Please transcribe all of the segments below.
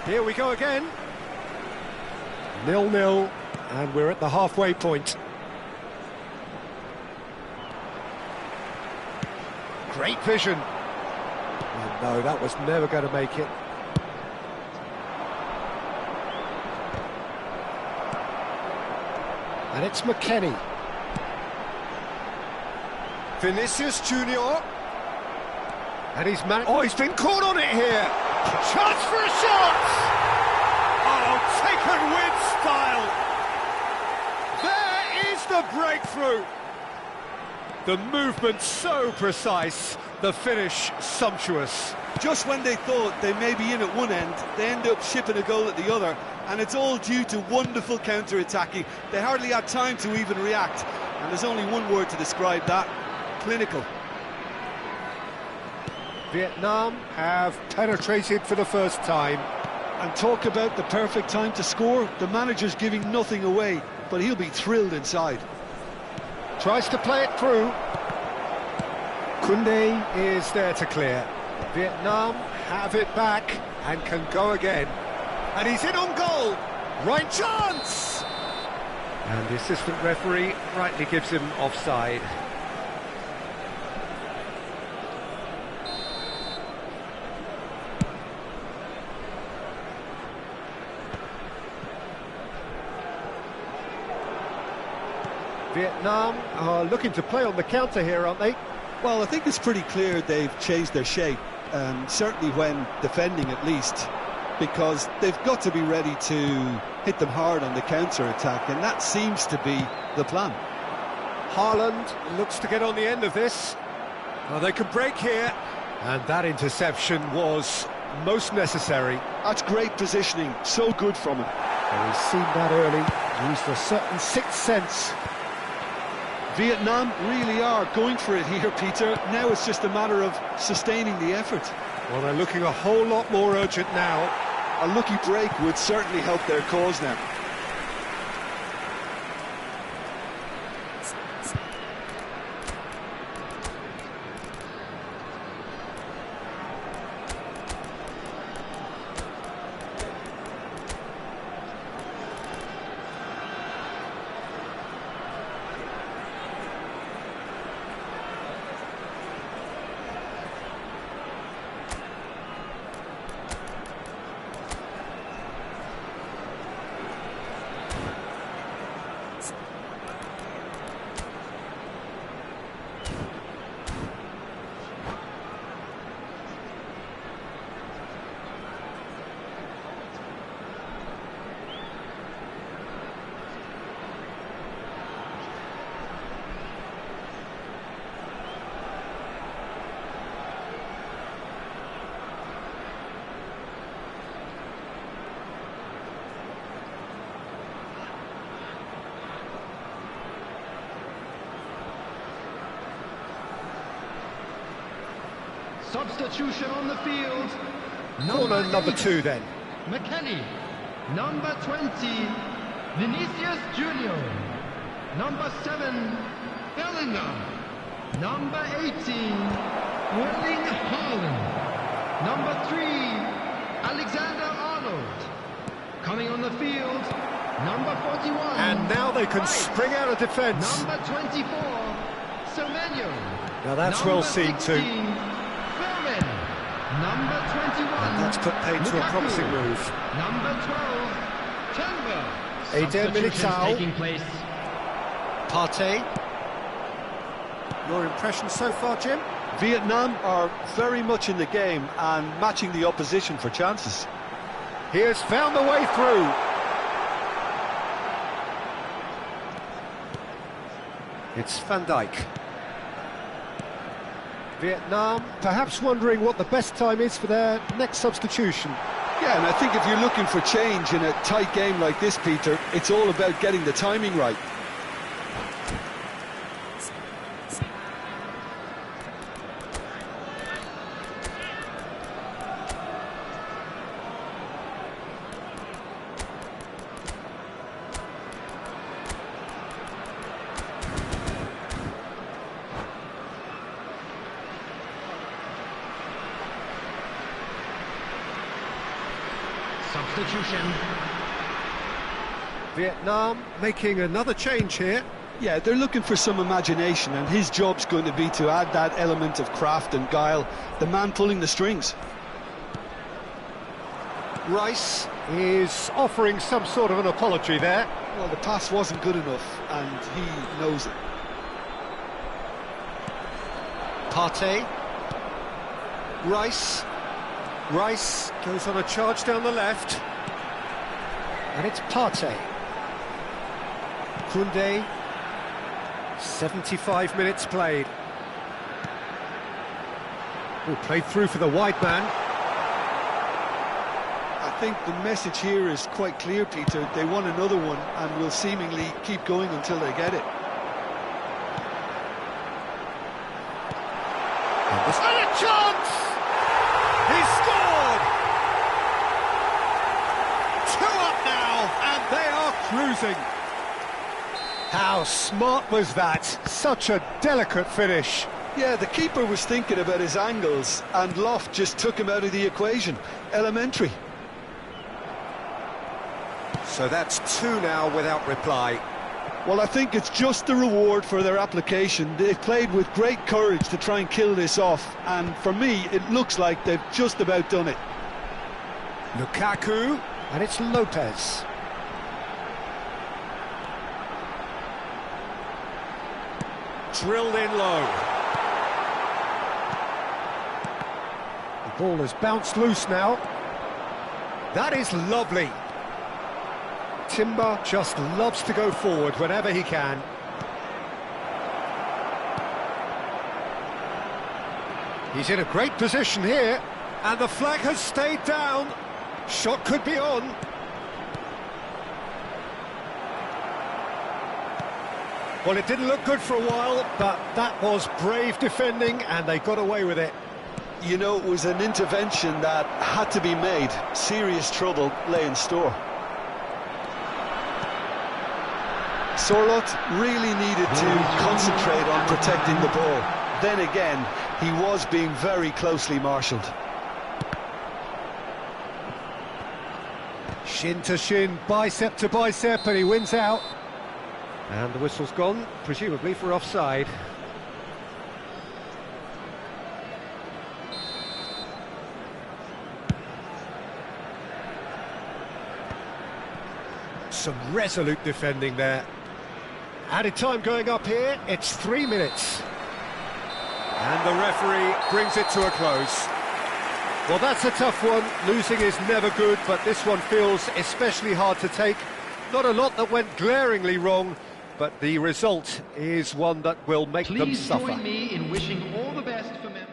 Here we go again. 0-0, and we're at the halfway point. Great vision. Oh, no, that was never going to make it. And it's McKennie. Vinicius Junior. And he's managed... Oh, he's been caught on it here. Chance for a shot! Oh, taken with style. There is the breakthrough. The movement so precise, the finish sumptuous. Just when they thought they may be in at one end, they end up shipping a goal at the other, and it's all due to wonderful counter-attacking. They hardly had time to even react, and there's only one word to describe that: clinical. Vietnam have penetrated for the first time. And talk about the perfect time to score. The manager's giving nothing away, but he'll be thrilled inside. Tries to play it through. Koundé is there to clear. Vietnam have it back and can go again. And he's in on goal. Right chance! And the assistant referee rightly gives him offside. Vietnam are looking to play on the counter here, aren't they? Well, I think it's pretty clear they've changed their shape, certainly when defending at least, because they've got to be ready to hit them hard on the counter-attack, and that seems to be the plan. Haaland looks to get on the end of this. Well, they can break here. And that interception was most necessary. That's great positioning, so good from him. Well, he's seen that early, used a certain sixth sense. Vietnam really are going for it here, Peter. Now it's just a matter of sustaining the effort. Well, they're looking a whole lot more urgent now. A lucky break would certainly help their cause now. Substitution on the field. Corner number 2 then. McKennie. Number 20, Vinicius Junior. Number 7, Bellingham. Number 18, Erling Haaland. Number 3, Alexander Arnold. Coming on the field, number 41. And now they can spring out of defence. Number 24, Semenyo. Now that's well seen too. Number 21. And that's put paid to a promising move. Number 12, Timber. Eder Militao. Taking place. Partey. Your impression so far, Jim? Vietnam are very much in the game and matching the opposition for chances. He has found the way through. It's Van Dijk. Vietnam perhaps wondering what the best time is for their next substitution. Yeah, and I think if you're looking for change in a tight game like this, Peter, it's all about getting the timing right. substitution. Vietnam making another change here. Yeah, they're looking for some imagination, and his job's going to be to add that element of craft and guile, the man pulling the strings. Rice is offering some sort of an apology there. Well, the pass wasn't good enough, and he knows it. Partey. Rice. Rice goes on a charge down the left. And it's Partey. Koundé. 75 minutes played. Oh, played through for the wide man. I think the message here is quite clear, Peter. They want another one and will seemingly keep going until they get it. And a chance! He scored! 2 up now, and they are cruising. How smart was that? Such a delicate finish. Yeah, the keeper was thinking about his angles, and Loft just took him out of the equation. Elementary. So that's 2 now without reply. Well, I think it's just the reward for their application. They've played with great courage to try and kill this off, and for me, it looks like they've just about done it. Lukaku, and it's Lopez. Drilled in low. The ball has bounced loose now. That is lovely. Timber just loves to go forward whenever he can. He's in a great position here, and the flag has stayed down. Shot could be on. Well, it didn't look good for a while, but that was brave defending, and they got away with it. You know, it was an intervention that had to be made. Serious trouble lay in store. Sorloth really needed to concentrate on protecting the ball. Then again, he was being very closely marshalled. Shin to shin, bicep to bicep, and he wins out. And the whistle's gone, presumably for offside. Some resolute defending there. Added time going up here, it's 3 minutes. And the referee brings it to a close. Well, that's a tough one. Losing is never good, but this one feels especially hard to take. Not a lot that went glaringly wrong, but the result is one that will make them suffer. Please join me in wishing all the best for members.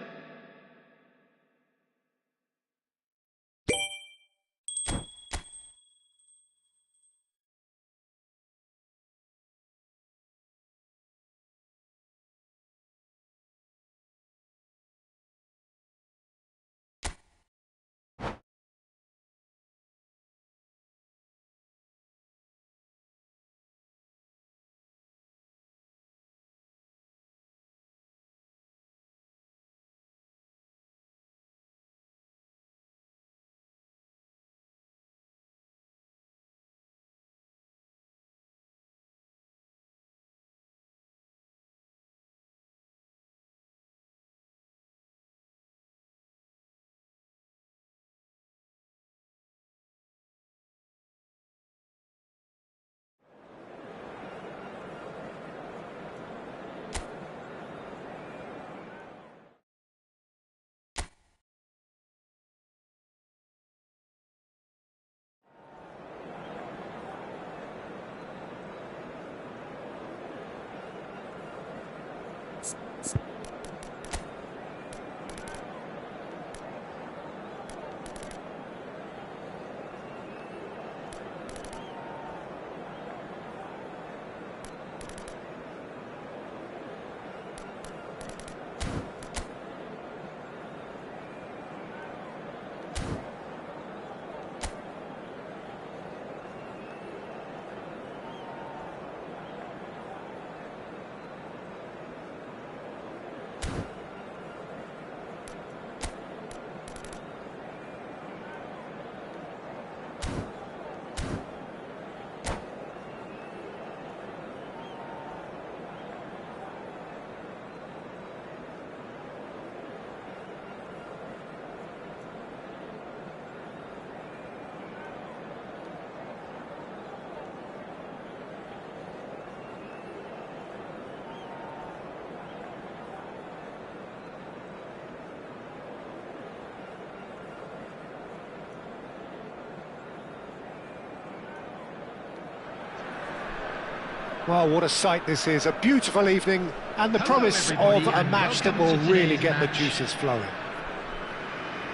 Well, what a sight this is. A beautiful evening and the promise everybody, of a and match that welcome will to really today's get the match. juices flowing.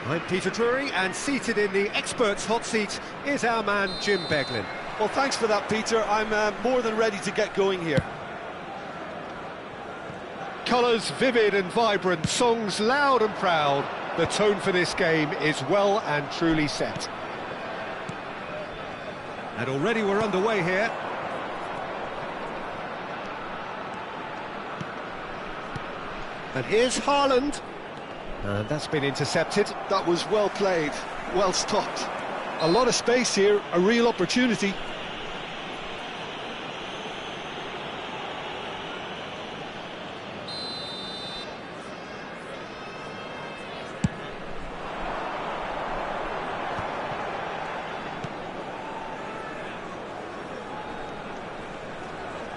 I'm Peter Drury, and seated in the experts' hot seat is our man Jim Beglin. Well, thanks for that, Peter. I'm more than ready to get going here. Colours vivid and vibrant, songs loud and proud. The tone for this game is well and truly set. And already we're underway here. And here's Haaland. And that's been intercepted. That was well played, well stopped. A lot of space here, a real opportunity.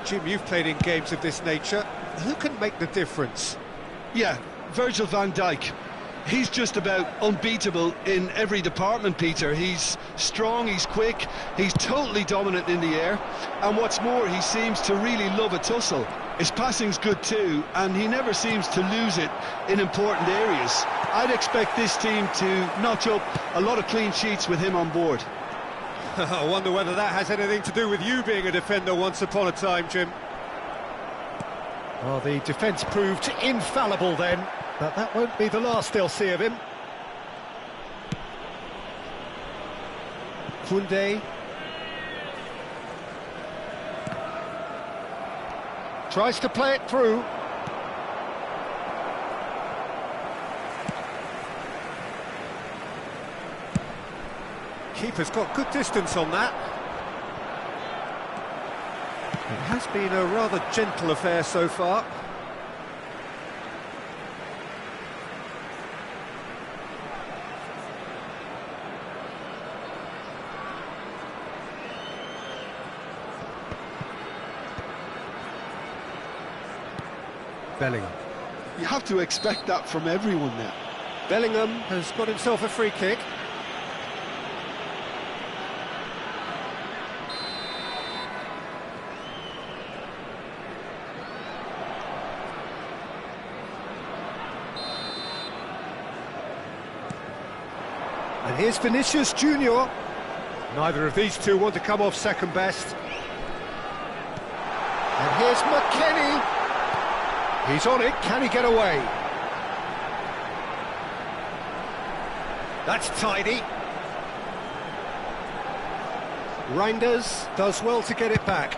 Jim, you've played in games of this nature. Who can make the difference? Yeah, Virgil van Dijk. He's just about unbeatable in every department, Peter. He's strong, he's quick, he's totally dominant in the air. And what's more, he seems to really love a tussle. His passing's good too, and he never seems to lose it in important areas. I'd expect this team to notch up a lot of clean sheets with him on board. I wonder whether that has anything to do with you being a defender once upon a time, Jim. Well, the defence proved infallible then, but that won't be the last they'll see of him. Koundé. Tries to play it through. Keeper's got good distance on that. It has been a rather gentle affair so far. Bellingham. You have to expect that from everyone now. Bellingham has got himself a free kick. And here's Vinicius Junior. Neither of these two want to come off second best. And here's McKennie. He's on it, can he get away? That's tidy. Reinders does well to get it back.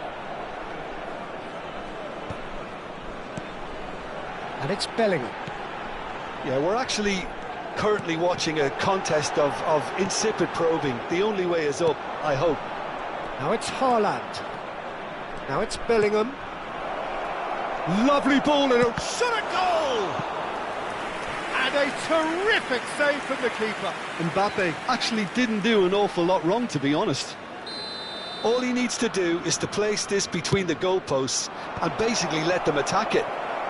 And it's Bellingham. Yeah, we're actually currently watching a contest of insipid probing. The only way is up, I hope. Now it's Haaland. Now it's Bellingham. Lovely ball and a shot at goal! And a terrific save from the keeper. Mbappe actually didn't do an awful lot wrong, to be honest. All he needs to do is to place this between the goalposts and basically let them attack it.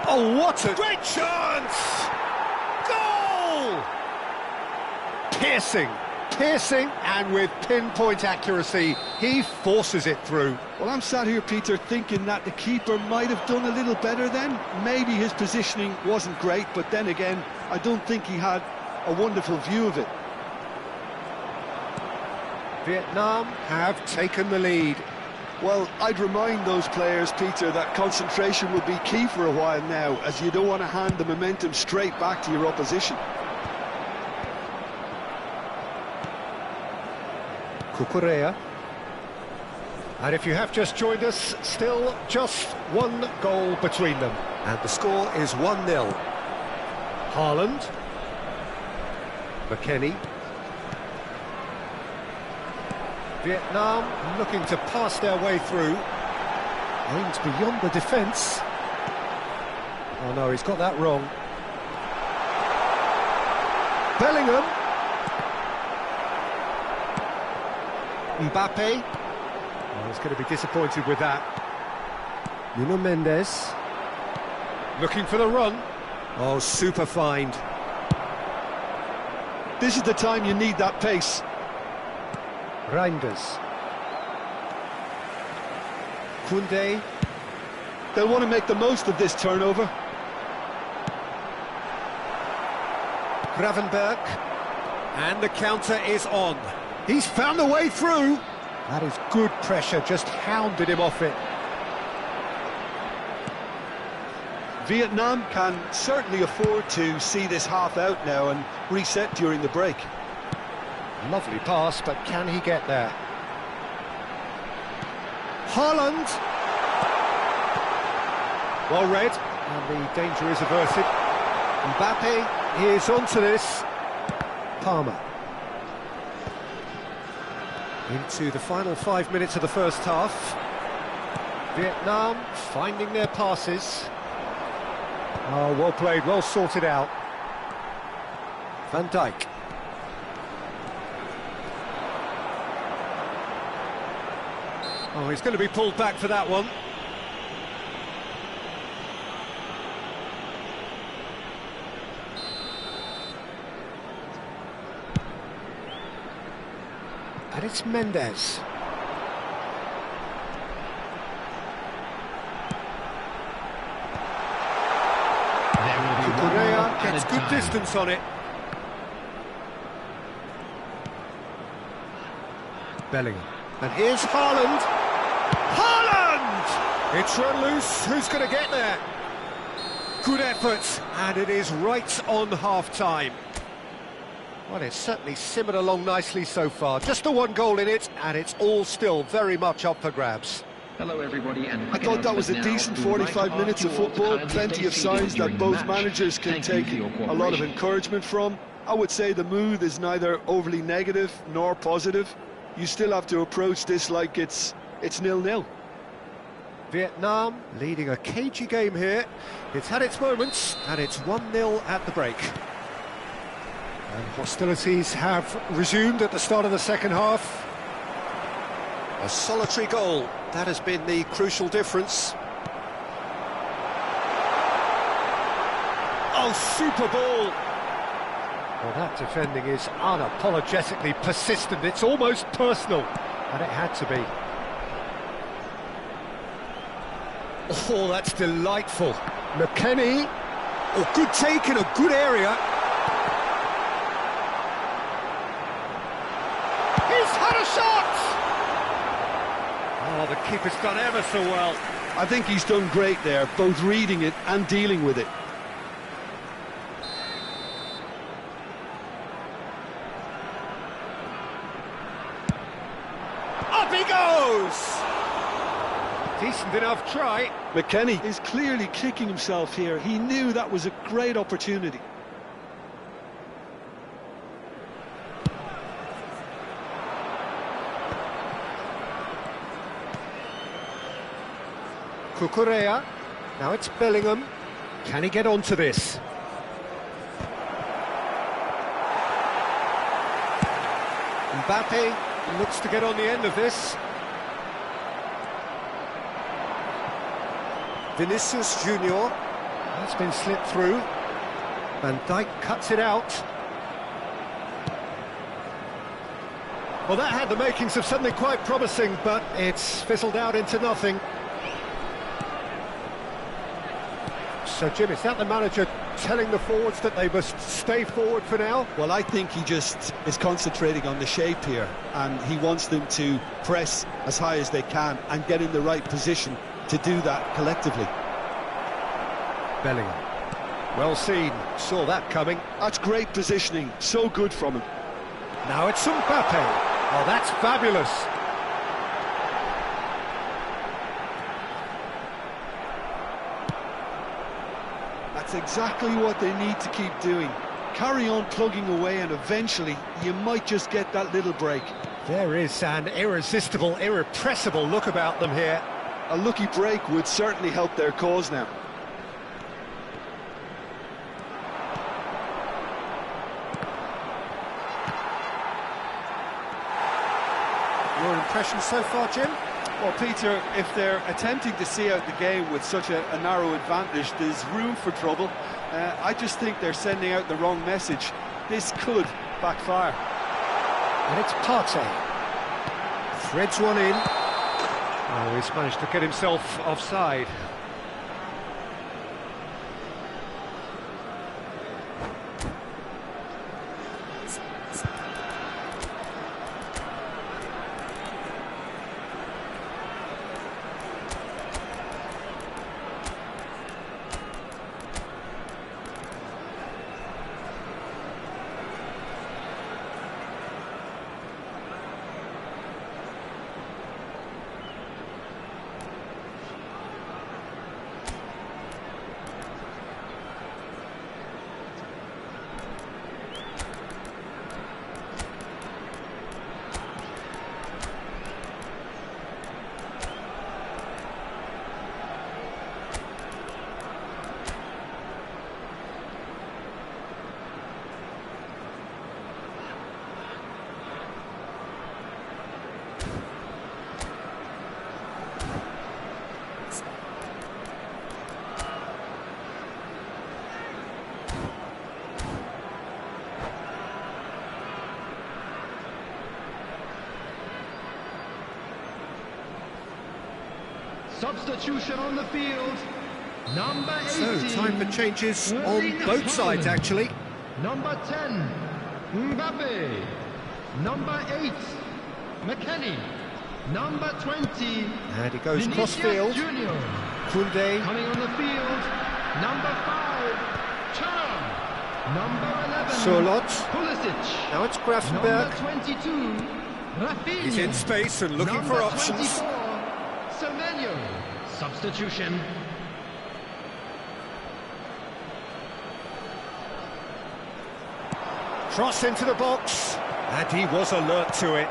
Oh, what a great chance! Goal! Piercing, and with pinpoint accuracy, he forces it through. Well, I'm sat here, Peter, thinking that the keeper might have done a little better then. Maybe his positioning wasn't great, but then again, I don't think he had a wonderful view of it. Vietnam have taken the lead. Well, I'd remind those players, Peter, that concentration will be key for a while now, as you don't want to hand the momentum straight back to your opposition. Cucurella. And if you have just joined us, still just one goal between them. And the score is 1-0. Haaland. McKennie. Vietnam looking to pass their way through. Aimed beyond the defence. Oh no, he's got that wrong. Bellingham. Mbappe. Oh, he's going to be disappointed with that. Nuno Mendes. Looking for the run. Oh, super find. This is the time you need that pace. Reinders. Koundé. They'll want to make the most of this turnover. Gravenberg, and the counter is on. He's found a way through. That is good pressure, just hounded him off it. Vietnam can certainly afford to see this half out now and reset during the break. Lovely pass, but can he get there? Haaland! Well read, and the danger is averted. Mbappe is onto this. Palmer. Into the final 5 minutes of the first half. Vietnam finding their passes. Oh, well played, well sorted out. Van Dijk. Oh, he's going to be pulled back for that one. And it's Mendes. Correa gets good distance on it. Bellingham. And here's Haaland. Haaland! It's run loose. Who's going to get there? Good effort. And it is right on half-time. Well, it's certainly simmered along nicely so far. Just the one goal in it, and it's all still very much up for grabs. Hello everybody, and I thought that was a decent 45 minutes of football, plenty of signs that both managers can take a lot of encouragement from. I would say the mood is neither overly negative nor positive. You still have to approach this like it's 0-0. Vietnam leading a cagey game here. It's had its moments, and it's 1-0 at the break. And hostilities have resumed at the start of the second half. A solitary goal, that has been the crucial difference. Oh, super ball! Well, that defending is unapologetically persistent. It's almost personal, and it had to be. Oh, that's delightful. McKennie. Oh, good take in a good area. He's had a shot! Oh, the keeper's done ever so well. I think he's done great there, both reading it and dealing with it. Up he goes! Decent enough try. McKennie is clearly kicking himself here. He knew that was a great opportunity. Correa, now it's Bellingham. Can he get onto this? Mbappe looks to get on the end of this. Vinicius Junior, that's been slipped through. Van Dijk cuts it out. Well, that had the makings of something quite promising, but it's fizzled out into nothing. So, Jim, is that the manager telling the forwards that they must stay forward for now? Well, I think he just is concentrating on the shape here, and he wants them to press as high as they can and get in the right position to do that collectively. Bellingham. Well seen, saw that coming. That's great positioning, so good from him. Now it's Mbappe. Oh, that's fabulous. That's exactly what they need to keep doing. Carry on plugging away, and eventually you might just get that little break. There is an irresistible, irrepressible look about them here. A lucky break would certainly help their cause now. Your impression so far, Jim? Well, Peter, if they're attempting to see out the game with such a narrow advantage, there's room for trouble. I just think they're sending out the wrong message. This could backfire. And it's Partey. Threads one in. Oh, he's managed to get himself offside. Substitution on the field. Number 18. So, time for changes on both sides, actually. Number 10, Mbappe. Number 8, McKennie. Number 20, And he goes Vinicius cross-field. Junior. Koundé. Coming on the field, number 5, Thuram. Number 11, Surlot. Pulisic. Now it's Grafenberg. Number 22, Rafinha. He's in space and looking Number for options. 24, Semenyo. Substitution. Cross into the box. And he was alert to it.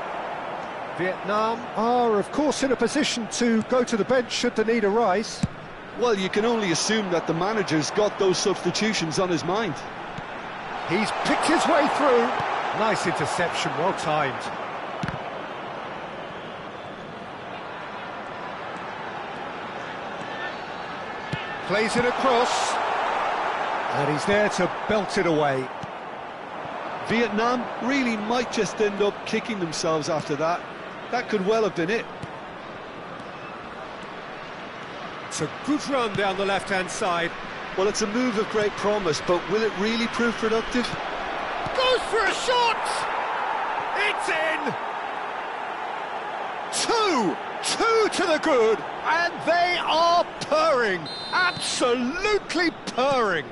Vietnam are, of course, in a position to go to the bench should the need arise. Well, you can only assume that the manager's got those substitutions on his mind. He's picked his way through. Nice interception, well timed. Plays it across. And he's there to belt it away. Vietnam really might just end up kicking themselves after that. That could well have been it. It's a good run down the left-hand side. Well, it's a move of great promise, but will it really prove productive? Goes for a shot! It's in! Two to the good, and they are purring, absolutely purring.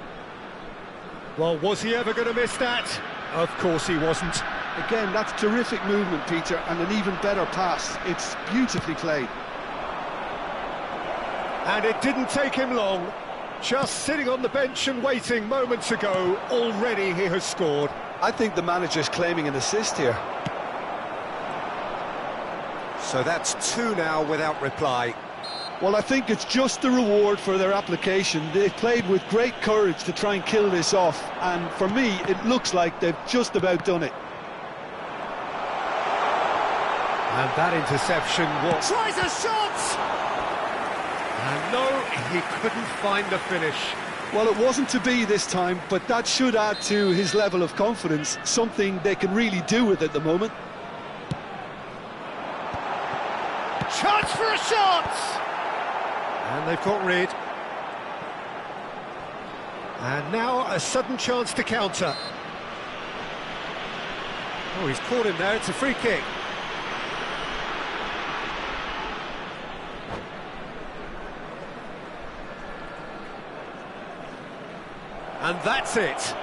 Well, was he ever going to miss that? Of course he wasn't. Again, that's terrific movement, Peter, and an even better pass. It's beautifully played. And it didn't take him long. Just sitting on the bench and waiting moments ago, already he has scored. I think the manager's claiming an assist here. So that's two now without reply. Well, I think it's just the reward for their application. They've played with great courage to try and kill this off, and for me, it looks like they've just about done it. And that interception was... Tries a shot! And no, he couldn't find the finish. Well, it wasn't to be this time, but that should add to his level of confidence, something they can really do with at the moment. Chance for a shot! And they've got rid. And now a sudden chance to counter. Oh, he's caught him there, it's a free kick. And that's it.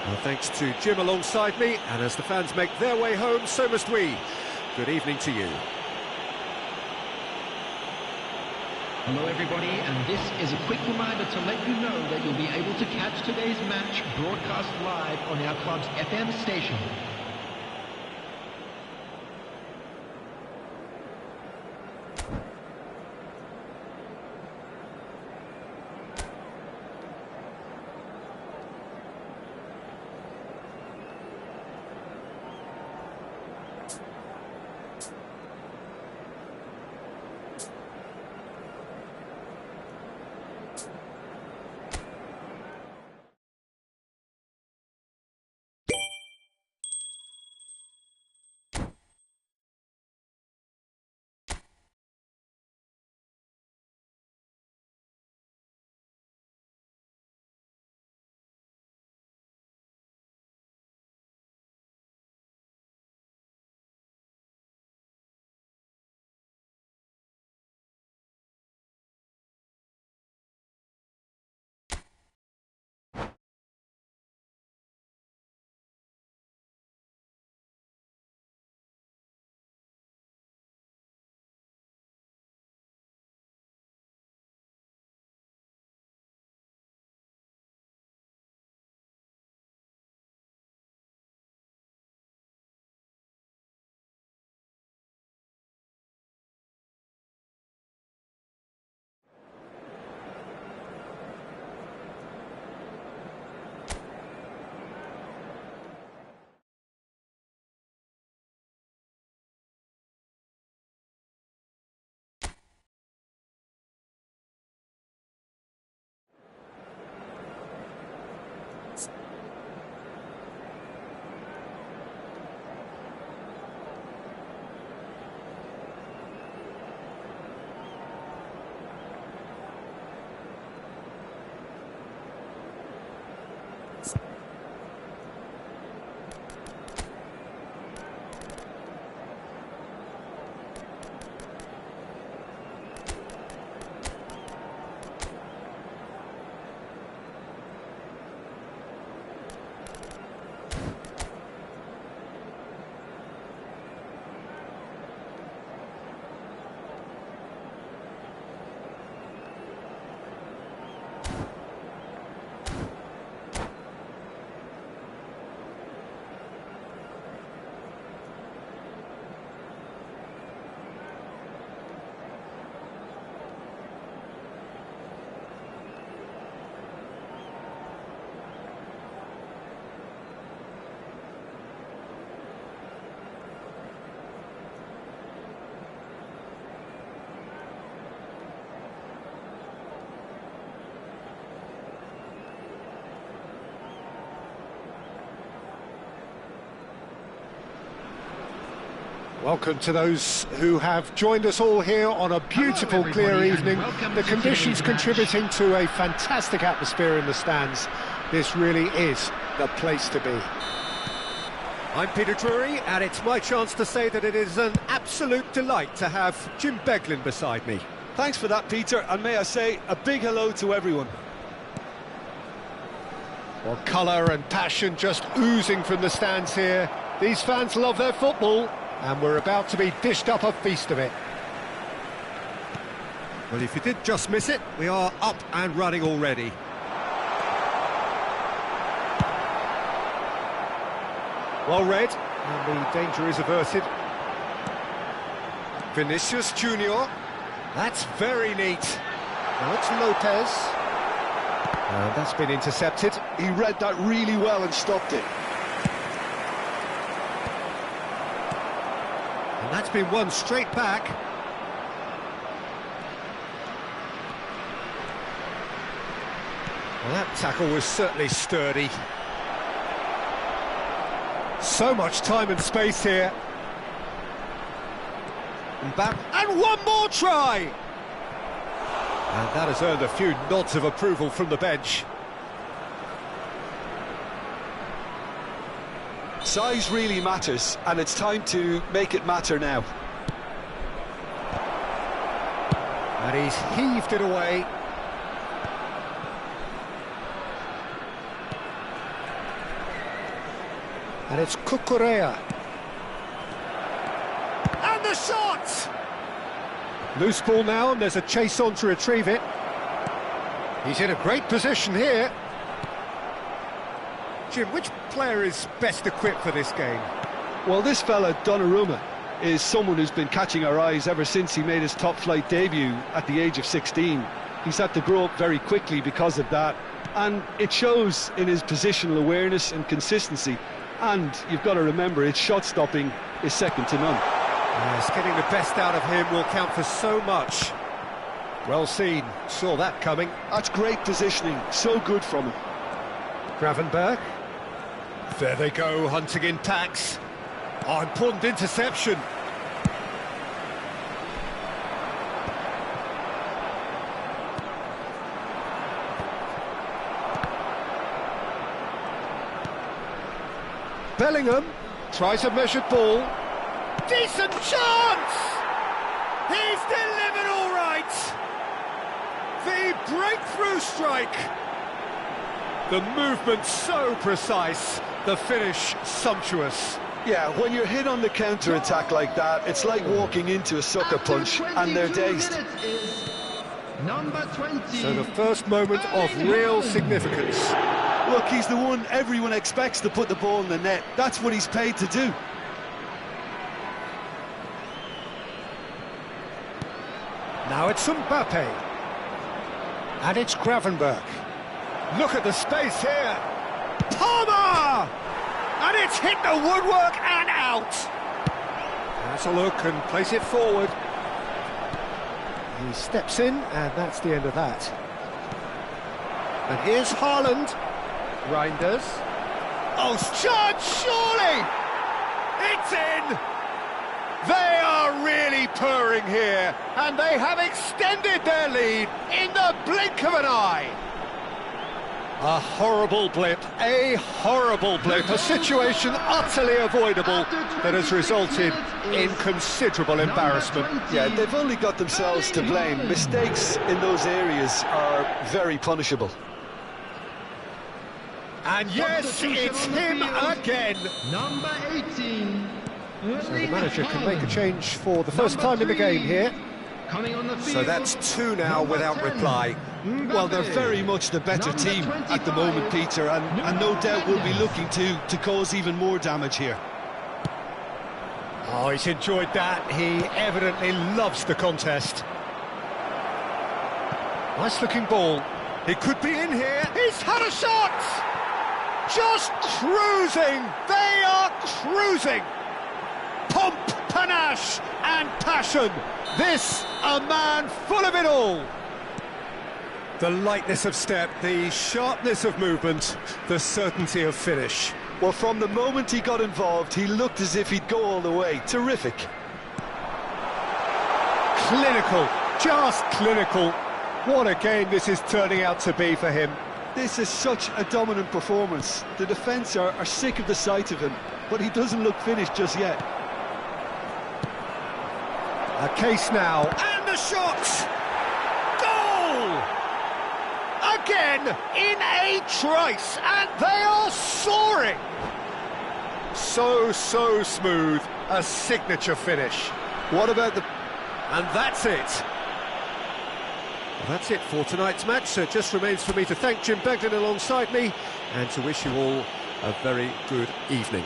Well, thanks to Jim alongside me, and as the fans make their way home, so must we. Good evening to you. Hello everybody, and this is a quick reminder to let you know that you'll be able to catch today's match broadcast live on our club's FM station. Welcome to those who have joined us all here on a beautiful, clear evening. The conditions contributing to a fantastic atmosphere in the stands. This really is the place to be. I'm Peter Drury, and it's my chance to say that it is an absolute delight to have Jim Beglin beside me. Thanks for that, Peter, and may I say a big hello to everyone. Well, colour and passion just oozing from the stands here. These fans love their football, and we're about to be dished up a feast of it. Well, if you did just miss it, we are up and running already. Well read, and the danger is averted. Vinicius Junior. That's very neat. Now it's Lopez. And that's been intercepted. He read that really well and stopped it. And that's been won straight back. Well, that tackle was certainly sturdy. So much time and space here. And one more try! And that has earned a few nods of approval from the bench. Size really matters, and it's time to make it matter now. And he's heaved it away. And it's Cucurella. And the shot! Loose ball now, and there's a chase on to retrieve it. He's in a great position here. Jim, which player is best equipped for this game? Well, this fella, Donnarumma, is someone who's been catching our eyes ever since he made his top-flight debut at the age of 16. He's had to grow up very quickly because of that, and it shows in his positional awareness and consistency. And you've got to remember, his shot-stopping is second to none. Yes, getting the best out of him will count for so much. Well seen, saw that coming. That's great positioning, so good from him. Gravenberg. There they go, hunting in packs. Oh, important interception. Bellingham tries a measured ball. Decent chance! He's delivered all right! The breakthrough strike! The movement so precise, the finish sumptuous. Yeah, when you're hit on the counter-attack like that, it's like walking into a sucker punch, and they're dazed. Number 20. So the first moment of real significance. Look, he's the one everyone expects to put the ball in the net. That's what he's paid to do. Now it's Mbappe. And it's Gravenberg. Look at the space here. Palmer! And it's hit the woodwork and out. Has a look and plays it forward. He steps in, and that's the end of that. And here's Haaland. Reinders. Oh, charge, surely! It's in! They are really purring here, and they have extended their lead in the blink of an eye. A horrible blip, a situation utterly avoidable that has resulted in considerable embarrassment. Yeah, they've only got themselves to blame. Mistakes in those areas are very punishable. And yes, it's him again. Number 18. So the manager can make a change for the first time in the game here. Coming on the field. So that's two now without reply. Well, they're very much the better team at the moment, Peter, and no doubt will be looking to cause even more damage here. Oh, he's enjoyed that. He evidently loves the contest. Nice looking ball. He could be in here. He's had a shot! Just cruising! They are cruising! Pomp, panache and passion. This, a man full of it all. The lightness of step, the sharpness of movement, the certainty of finish. Well, from the moment he got involved, he looked as if he'd go all the way. Terrific. Clinical, just clinical. What a game this is turning out to be for him. This is such a dominant performance. The defence are sick of the sight of him, but he doesn't look finished just yet. A case now, and the shot! Goal! Again, in a trice, and they are soaring! So smooth, a signature finish. What about the... And that's it. Well, that's it for tonight's match, so it just remains for me to thank Jim Beglin alongside me and to wish you all a very good evening.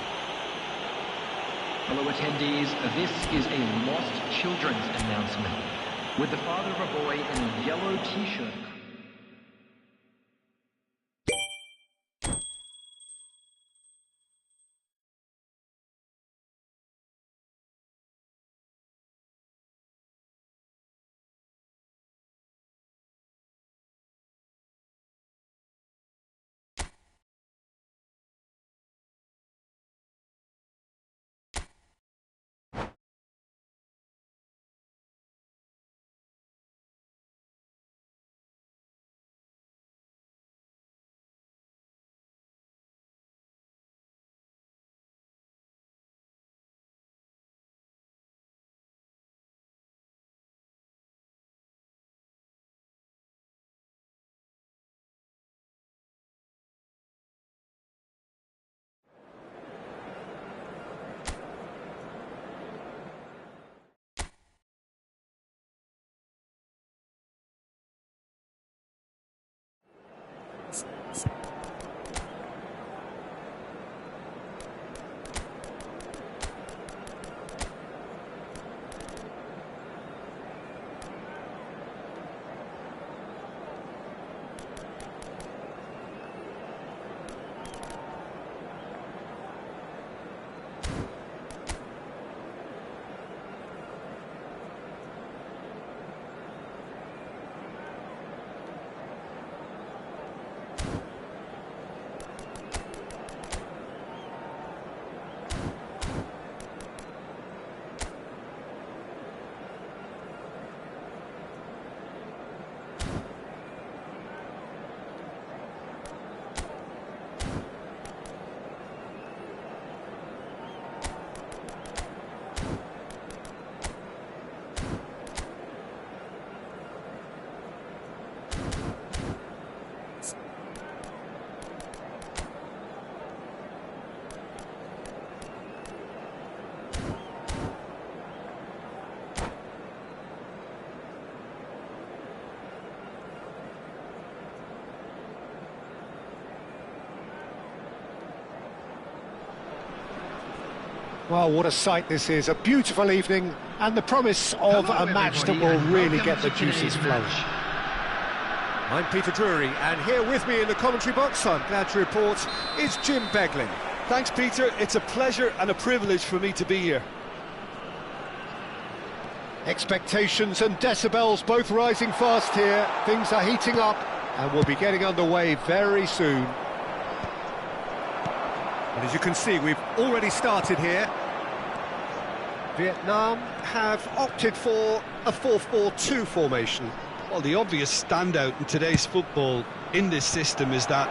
Hello attendees, this is a lost children's announcement with the father of a boy in a yellow t-shirt. Well, what a sight this is, a beautiful evening and the promise of Hello, a match that everybody, will and really welcome get the to juices today's flowing. match. I'm Peter Drury, and here with me in the commentary box, I'm glad to report, is Jim Beglin. Thanks, Peter. It's a pleasure and a privilege for me to be here. Expectations and decibels both rising fast here. Things are heating up and we'll be getting underway very soon. And as you can see, we've already started here. Vietnam have opted for a 4-4-2 formation. Well, the obvious standout in today's football in this system is that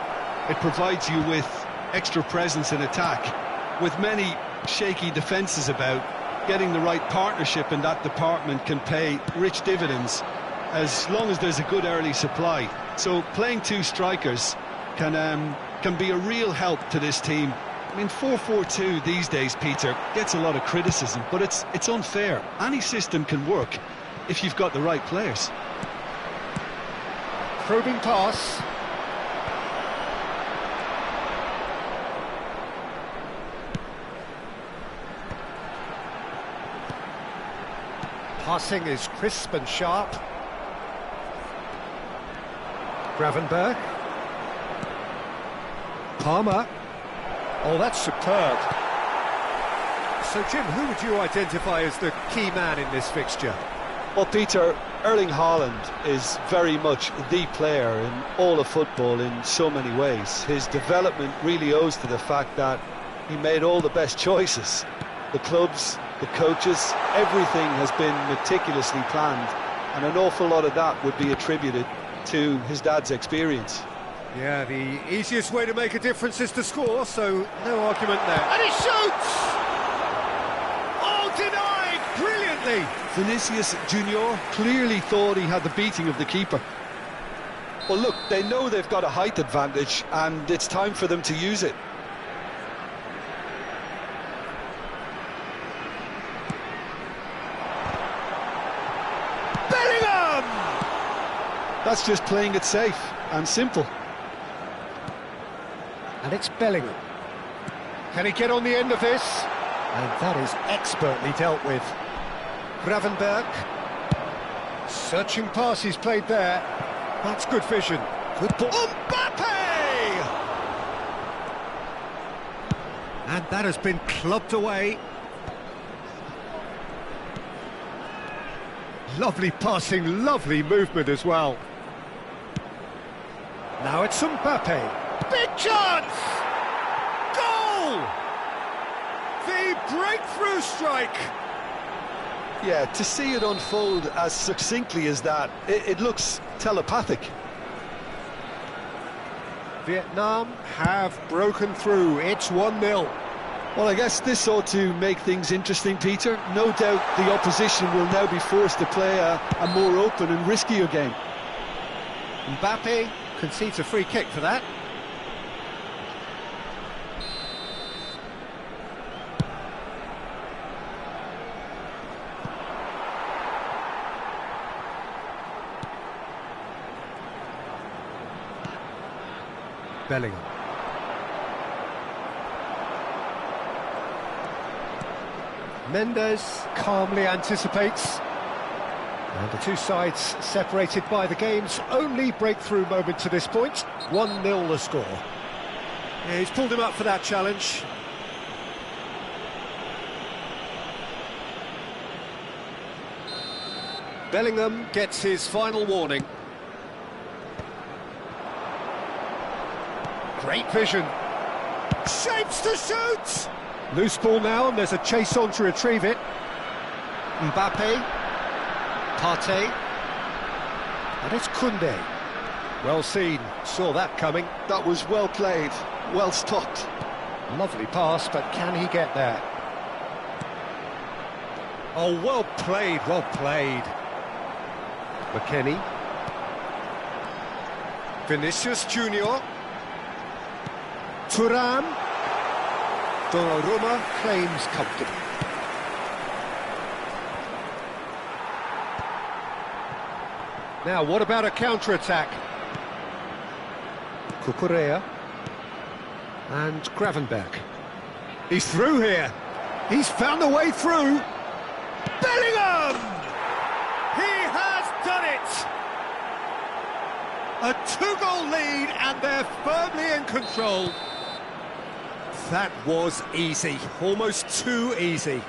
it provides you with extra presence in attack. With many shaky defences about, getting the right partnership in that department can pay rich dividends as long as there's a good early supply. So playing two strikers can be a real help to this team. I mean, 4-4-2 these days, Peter, gets a lot of criticism, but it's unfair. Any system can work if you've got the right players. Probing pass. Passing is crisp and sharp. Gravenberg. Palmer. Oh, that's superb. So, Jim, who would you identify as the key man in this fixture? Well, Peter, Erling Haaland is very much the player in all of football in so many ways. His development really owes to the fact that he made all the best choices. The clubs, the coaches, everything has been meticulously planned, and an awful lot of that would be attributed to his dad's experience. Yeah, the easiest way to make a difference is to score, so no argument there. And he shoots! Oh, denied brilliantly! Vinicius Junior clearly thought he had the beating of the keeper. Well, look, they know they've got a height advantage, and it's time for them to use it. Bellingham! That's just playing it safe and simple. And it's Bellingham. Can he get on the end of this? And that is expertly dealt with. Gravenberg. Searching pass he's played there. That's good vision. Good ball. Mbappe! And that has been clubbed away. Lovely passing, lovely movement as well. Now it's Mbappe. Big chance! Goal! The breakthrough strike! Yeah, to see it unfold as succinctly as that, it looks telepathic. Vietnam have broken through. It's 1-0. Well, I guess this ought to make things interesting, Peter. No doubt the opposition will now be forced to play a more open and riskier game. Mbappe concedes a free kick for that. Bellingham. Mendes calmly anticipates. And the two sides separated by the game's only breakthrough moment to this point. 1-0 the score. Yeah, he's pulled him up for that challenge. Bellingham gets his final warning. Great vision. Shapes to shoot! Loose ball now, and there's a chase on to retrieve it. Mbappe. Partey. And it's Koundé. Well seen, saw that coming. That was well played, well stopped. Lovely pass, but can he get there? Oh, well played, well played. McKennie. Vinicius Junior. Thuram. Donnarumma claims comfortably. Now, what about a counter-attack? Cucurella. And Gravenberg. He's through here. He's found a way through. Bellingham! He has done it! A two-goal lead, and they're firmly in control. That was easy, almost too easy.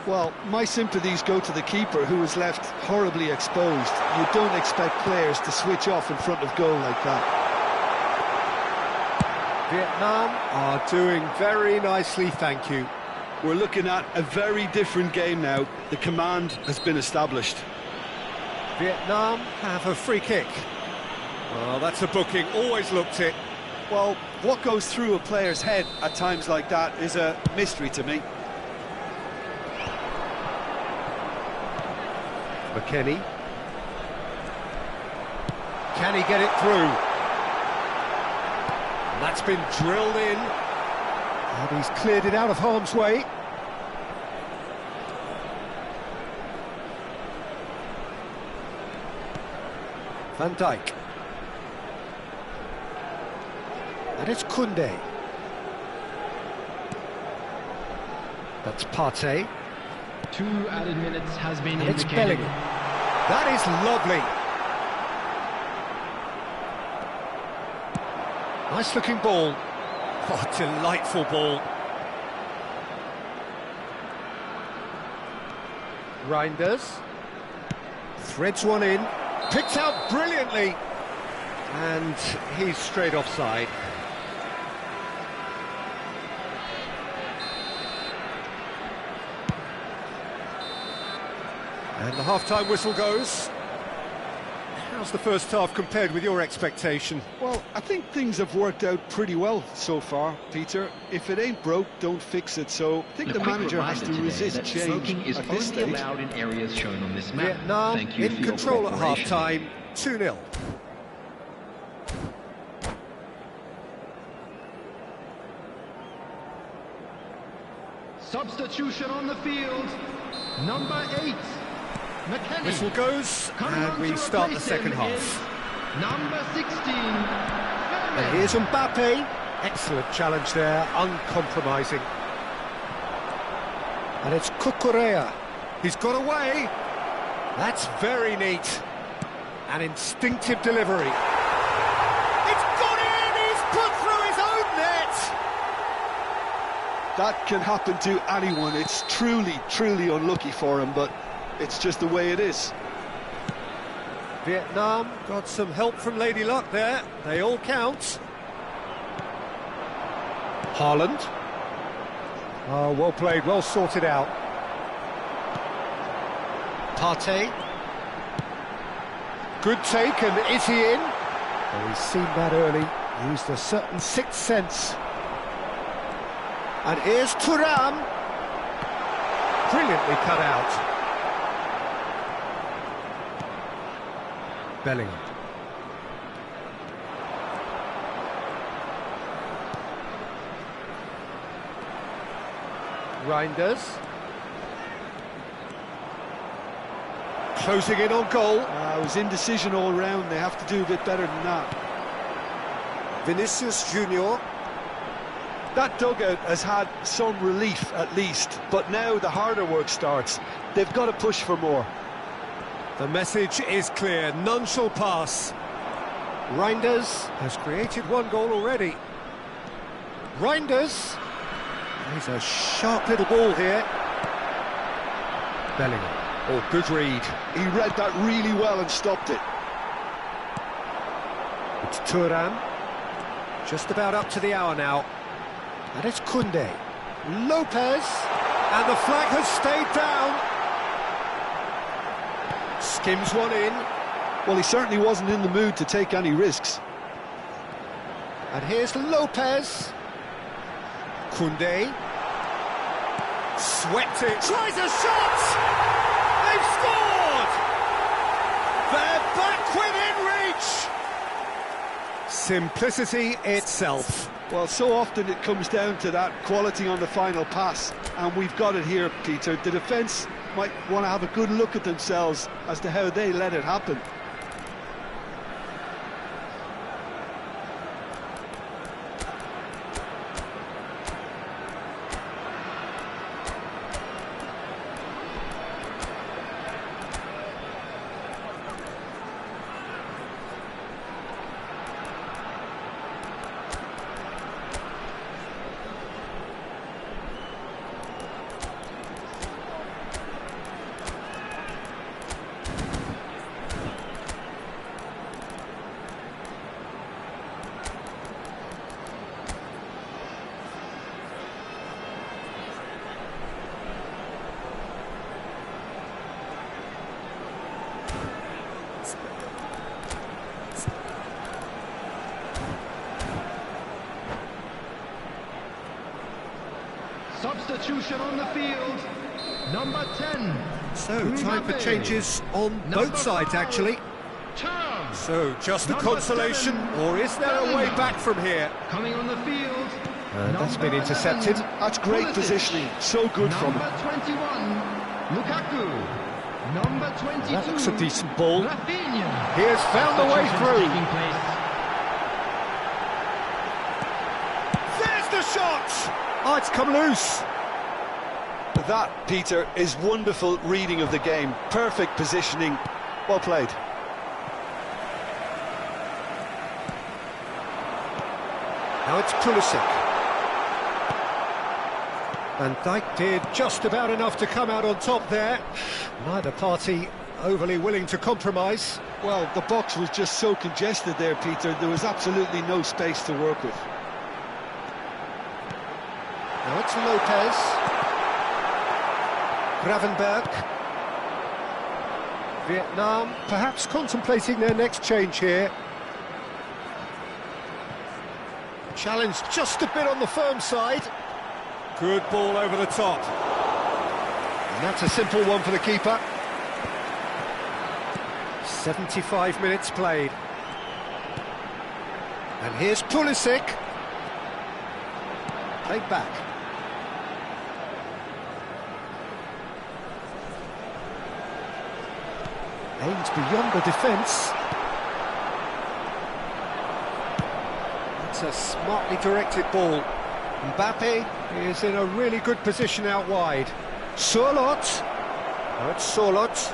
Well, my sympathies go to the keeper, who was left horribly exposed. You don't expect players to switch off in front of goal like that. Vietnam are doing very nicely, thank you. We're looking at a very different game now. The command has been established. Vietnam have a free kick. Well, that's a booking, always looked it. Well, what goes through a player's head at times like that is a mystery to me. McKennie. Can he get it through? And that's been drilled in. And he's cleared it out of harm's way. Van Dijk. And it's Koundé. That's Partey. 2 added minutes has been And it's indicated. Bellingham. That is lovely. Nice looking ball. Oh, delightful ball. Reinders. threads one in, picked out brilliantly, and he's straight offside. And the half-time whistle goes. How's the first half compared with your expectation? Well, I think things have worked out pretty well so far, Peter. If it ain't broke, don't fix it. So I think the manager has to resist change smoking is at this only stage. allowed in areas shown on this map. Vietnam Thank you in for your control at cooperation. half-time, 2-0. Substitution on the field. Number 8, McKennie. Whistle goes, Coming and on we to start the replace second him half. is Number 16, And here's Mbappe. Excellent challenge there, uncompromising. And it's Cucurella. He's got away. That's very neat. An instinctive delivery. It's gone in! He's put through his own net! That can happen to anyone. It's truly, truly unlucky for him, but it's just the way it is. Vietnam got some help from Lady Luck there. They all count. Haaland. Oh, well played, well sorted out. Partey. Good take, and is he in? Oh, he's seen that early. Used a certain sixth sense. And here's Thuram. Brilliantly cut out. Bellingham. Reinders. Closing in on goal. It was indecision all round. They have to do a bit better than that. Vinicius Junior. That dugout has had some relief at least, but now the harder work starts. They've got to push for more. The message is clear, none shall pass. Reinders has created one goal already. Reinders. He's a sharp little ball here. Bellingham. Oh, good read. He read that really well and stopped it. It's Thuram. Just about up to the hour now. And it's Koundé. Lopez. And the flag has stayed down. Skims one in. Well, he certainly wasn't in the mood to take any risks. And here's Lopez. Koundé. Swept it. Tries a shot! They've scored! They're back within reach! Simplicity itself. Well, so often it comes down to that quality on the final pass, and we've got it here, Peter. The defence might want to have a good look at themselves as to how they let it happen. Substitution on the field. Number 10. So, time for Mbappe. changes on Number both sides, 5. actually. Thuram. So, just a Number consolation, 7. or is there a way back from here? Coming on the field. That's been Number intercepted. 11, That's great Pulisic. positioning, so good from him. Number 21, Lukaku. Number 22, That looks a decent ball. Rafinha. He has found the way Substitutions through. taking place. There's the shot! Oh, it's come loose. That, Peter, is wonderful reading of the game. Perfect positioning. Well played. Now it's Pulisic. Van Dijk did just about enough to come out on top there. Neither party overly willing to compromise. Well, the box was just so congested there, Peter. There was absolutely no space to work with. Now it's Lopez. Gravenberg. Vietnam perhaps contemplating their next change here. Challenge just a bit on the firm side. Good ball over the top. And that's a simple one for the keeper. 75 minutes played. And here's Pulisic. Played back. Aims beyond the defence. That's a smartly directed ball. Mbappe is in a really good position out wide. Sorloth. Oh, it's Sorloth.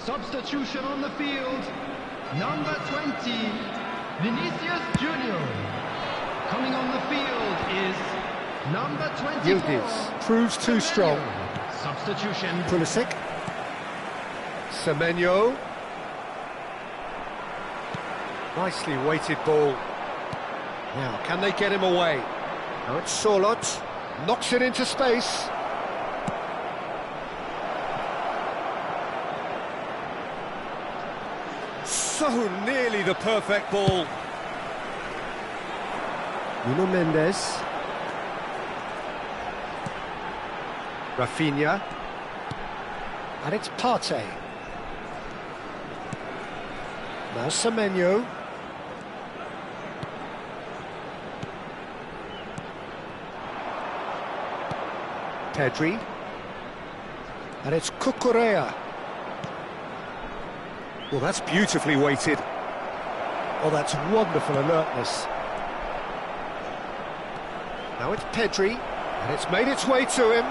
Substitution on the field, number 20, Vinicius Junior. Coming on the field is number 24. Yildiz proves too strong. Substitution. Pulisic. Semenyo. Nicely weighted ball. Now, can they get him away? Now it's Sorloth. Knocks it into space. So nearly the perfect ball. Nuno Mendes. Rafinha. And it's Partey. Now Semenyo. Pedri. And it's Cucurella. Well, that's beautifully weighted. Oh, that's wonderful alertness. Now it's Pedri, and it's made its way to him.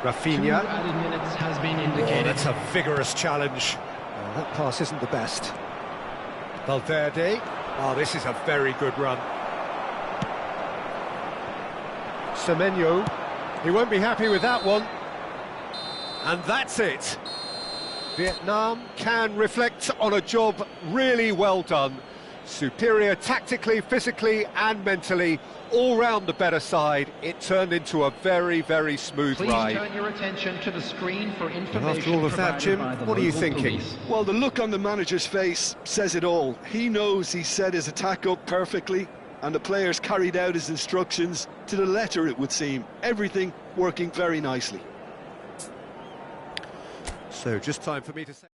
Rafinha. 2 added minutes has been Oh, indicated. that's a vigorous challenge. Oh, that pass isn't the best. Valverde. Oh, this is a very good run. Semenyo. He won't be happy with that one. And that's it. Vietnam can reflect on a job really well done. Superior tactically, physically and mentally, all round the better side. It turned into a very, very smooth Please ride. turn your attention to the screen for information. And after all of that, provided Jim, by the what are you local thinking? police. Well, the look on the manager's face says it all. He knows he set his attack up perfectly, and the players carried out his instructions to the letter, it would seem. Everything working very nicely. So just time for me to say...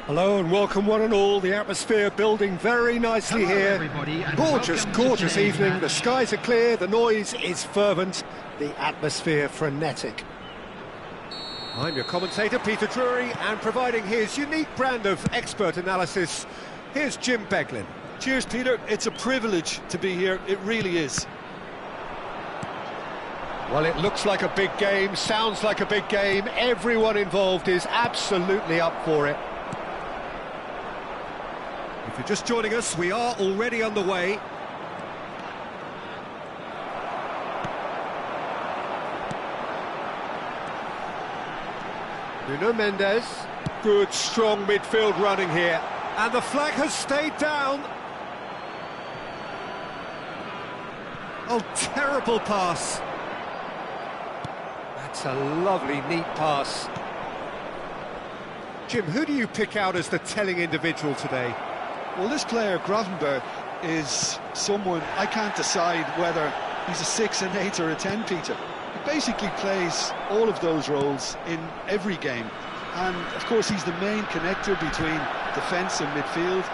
Hello and welcome one and all. The atmosphere building very nicely here. Everybody, and Gorgeous, welcome to gorgeous today's evening. match. The skies are clear, the noise is fervent, the atmosphere frenetic. I'm your commentator, Peter Drury, and providing his unique brand of expert analysis, here's Jim Beglin. Cheers, Peter. It's a privilege to be here. It really is. Well, it looks like a big game, sounds like a big game. Everyone involved is absolutely up for it. If you're just joining us, we are already underway. Nuno Mendes. Good, strong midfield running here. And the flag has stayed down. Oh, terrible pass. That's a lovely, neat pass. Jim, who do you pick out as the telling individual today? Well, this player, Gravenberch, is someone I can't decide whether he's a 6, an 8 or a 10, Peter. He basically plays all of those roles in every game. And, of course, he's the main connector between defence and midfield.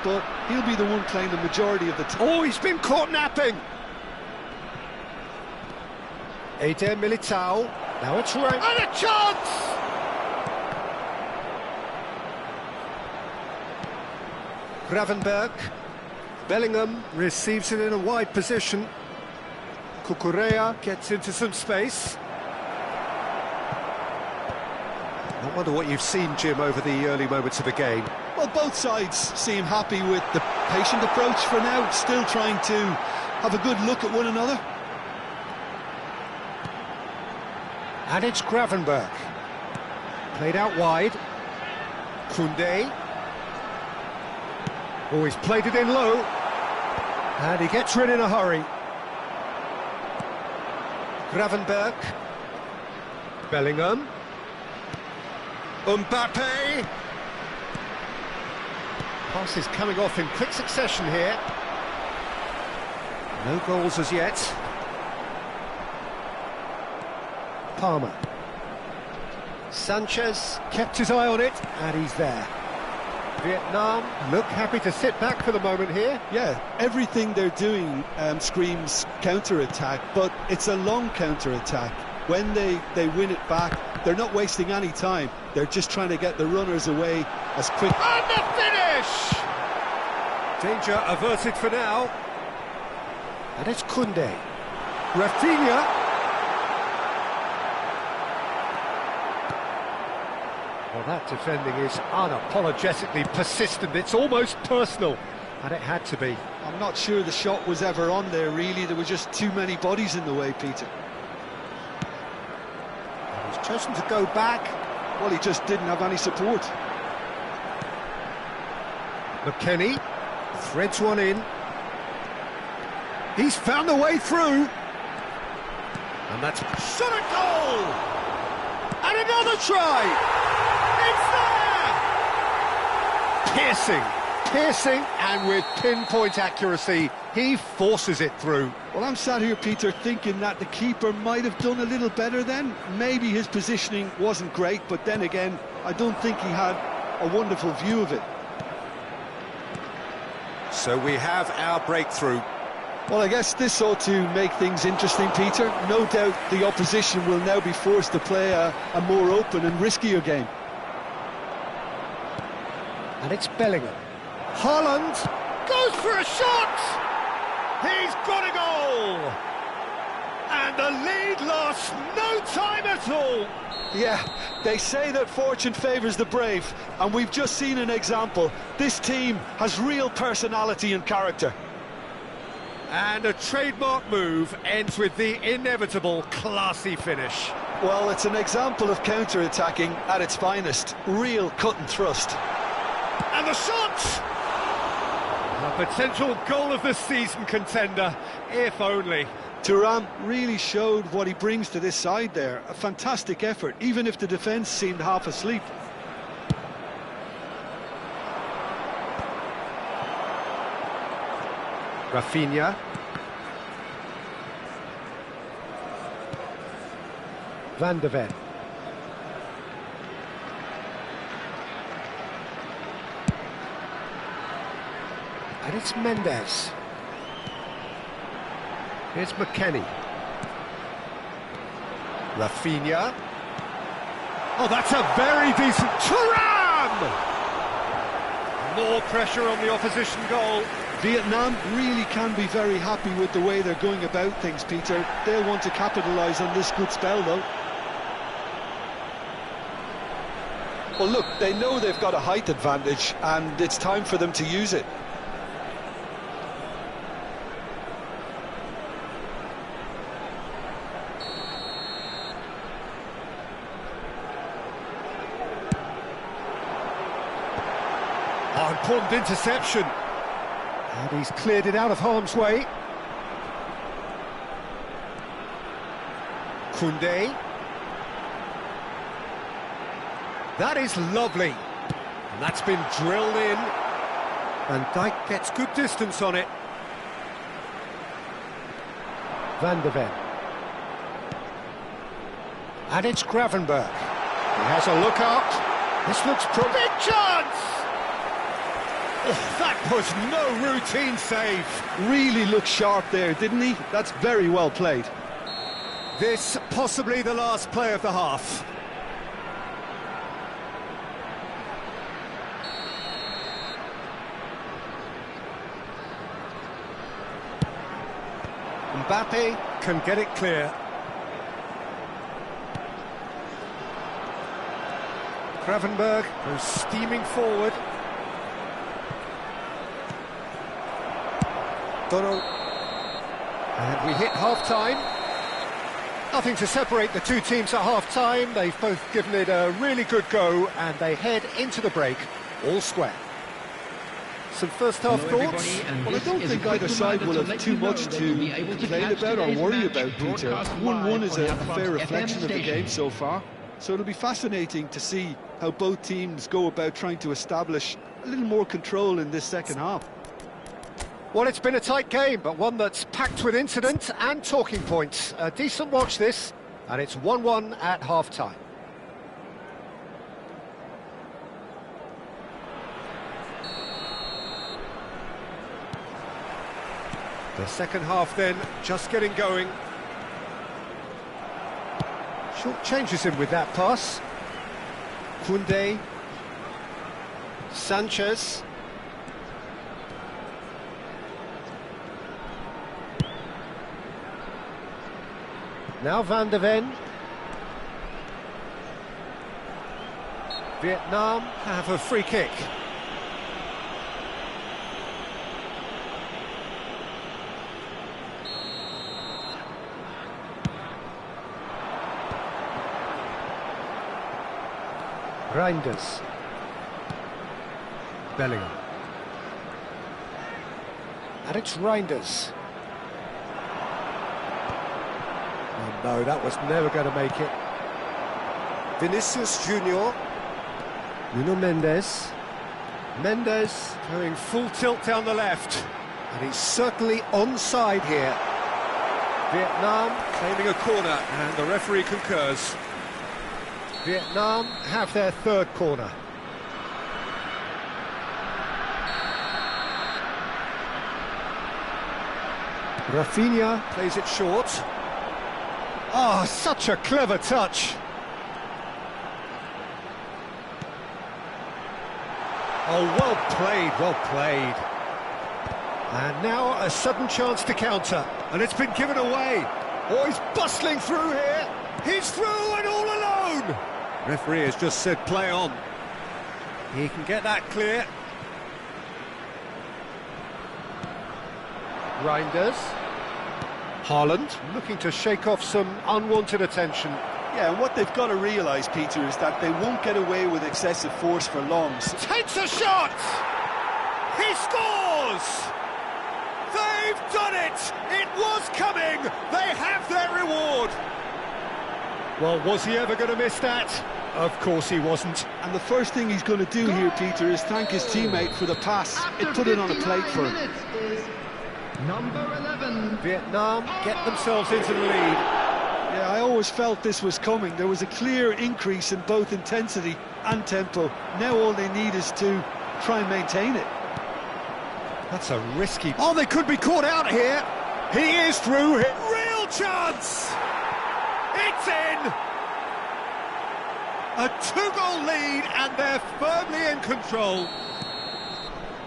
But he'll be the one playing the majority of the time. Oh, he's been caught napping! Eder Militao. Now it's right. And a chance! Gravenberch. Bellingham receives it in a wide position. Cucurella gets into some space. I wonder what you've seen, Jim, over the early moments of the game. Well, both sides seem happy with the patient approach for now, still trying to have a good look at one another. And it's Gravenberch. Played out wide. Koundé. Oh, he's played it in low. And he gets rid in a hurry. Gravenberch. Bellingham. Mbappe. Passes coming off in quick succession here. No goals as yet. Palmer. Sanchez kept his eye on it, and he's there. Vietnam look happy to sit back for the moment here. Yeah, everything they're doing screams counter-attack, but it's a long counter-attack. When they win it back, they're not wasting any time. They're just trying to get the runners away as quick. And the finish! Danger averted for now. And it's Koundé. Rafinha. Well, that defending is unapologetically persistent. It's almost personal, and it had to be. I'm not sure the shot was ever on there, really. There were just too many bodies in the way, Peter. And he's chosen to go back. Well, he just didn't have any support. McKennie threads one in. He's found a way through. And that's shot at goal! And another try! It's there! Piercing, and with pinpoint accuracy, he forces it through. Well, I'm sat here, Peter, thinking that the keeper might have done a little better then. Maybe his positioning wasn't great, but then again, I don't think he had a wonderful view of it. So we have our breakthrough. Well, I guess this ought to make things interesting, Peter. No doubt the opposition will now be forced to play a more open and riskier game. And it's Bellingham. Haaland goes for a shot! He's got a goal! And the lead lost no time at all! Yeah, they say that fortune favours the brave, and we've just seen an example. This team has real personality and character. And a trademark move ends with the inevitable classy finish. Well, it's an example of counter-attacking at its finest. Real cut and thrust. And the shot! A potential goal of the season contender, if only. Thuram really showed what he brings to this side there. A fantastic effort, even if the defence seemed half asleep. Rafinha. Van de Ven. And it's Mendes. Here's McKennie. Rafinha. Oh, that's a very decent... Thuram! More pressure on the opposition goal. Vietnam really can be very happy with the way they're going about things, Peter. They'll want to capitalise on this good spell, though. Well, look, they know they've got a height advantage, and it's time for them to use it. Oh, important interception. And he's cleared it out of harm's way. Koundé. That is lovely. And that's been drilled in. Van Dijk gets good distance on it. Van der Ven. And it's Gravenberch. He has a look out. This looks big chance! Oh, that was no routine save. Really looked sharp there, didn't he? That's very well played. This possibly the last play of the half. Mbappe can get it clear. Gravenberch goes steaming forward. Dono. And we hit half-time. Nothing to separate the two teams at half-time. They've both given it a really good go, and they head into the break all square. Some first-half thoughts? Well, I don't think either side will have too much to complain about or worry about, Peter. 1-1 is a fair reflection of the game so far. So it'll be fascinating to see how both teams go about trying to establish a little more control in this second half. Well, it's been a tight game, but one that's packed with incident and talking points. A decent watch this, and it's 1-1 at half-time. The second half then, just getting going. Short changes him with that pass. Koundé. Sanchez. Now Van der Ven. Vietnam have a free kick. Reinders. Bellingham. And it's Reinders. Oh no, that was never going to make it. Vinicius Junior. Nuno Mendes. Mendes going full tilt down the left. And he's certainly onside here. Vietnam claiming a corner, and the referee concurs. Vietnam have their third corner. Rafinha plays it short. Oh, such a clever touch. Oh, well played, well played. And now a sudden chance to counter, and it's been given away. Oh, he's bustling through here. He's through and all alone. Referee has just said play on. He can get that clear. Reinders. Haaland looking to shake off some unwanted attention. Yeah, and what they've got to realise, Peter, is that they won't get away with excessive force for long. Takes a shot! He scores! They've done it! It was coming! They have their reward! Well, was he ever going to miss that? Of course he wasn't. And the first thing he's going to do here, Peter, is thank his teammate for the pass. It put it on a plate for him. Number 11. Vietnam get themselves into the lead. Yeah, I always felt this was coming. There was a clear increase in both intensity and tempo. Now all they need is to try and maintain it. That's a risky... Oh, they could be caught out here. He is through. Real chance! It's in! A two-goal lead, and they're firmly in control.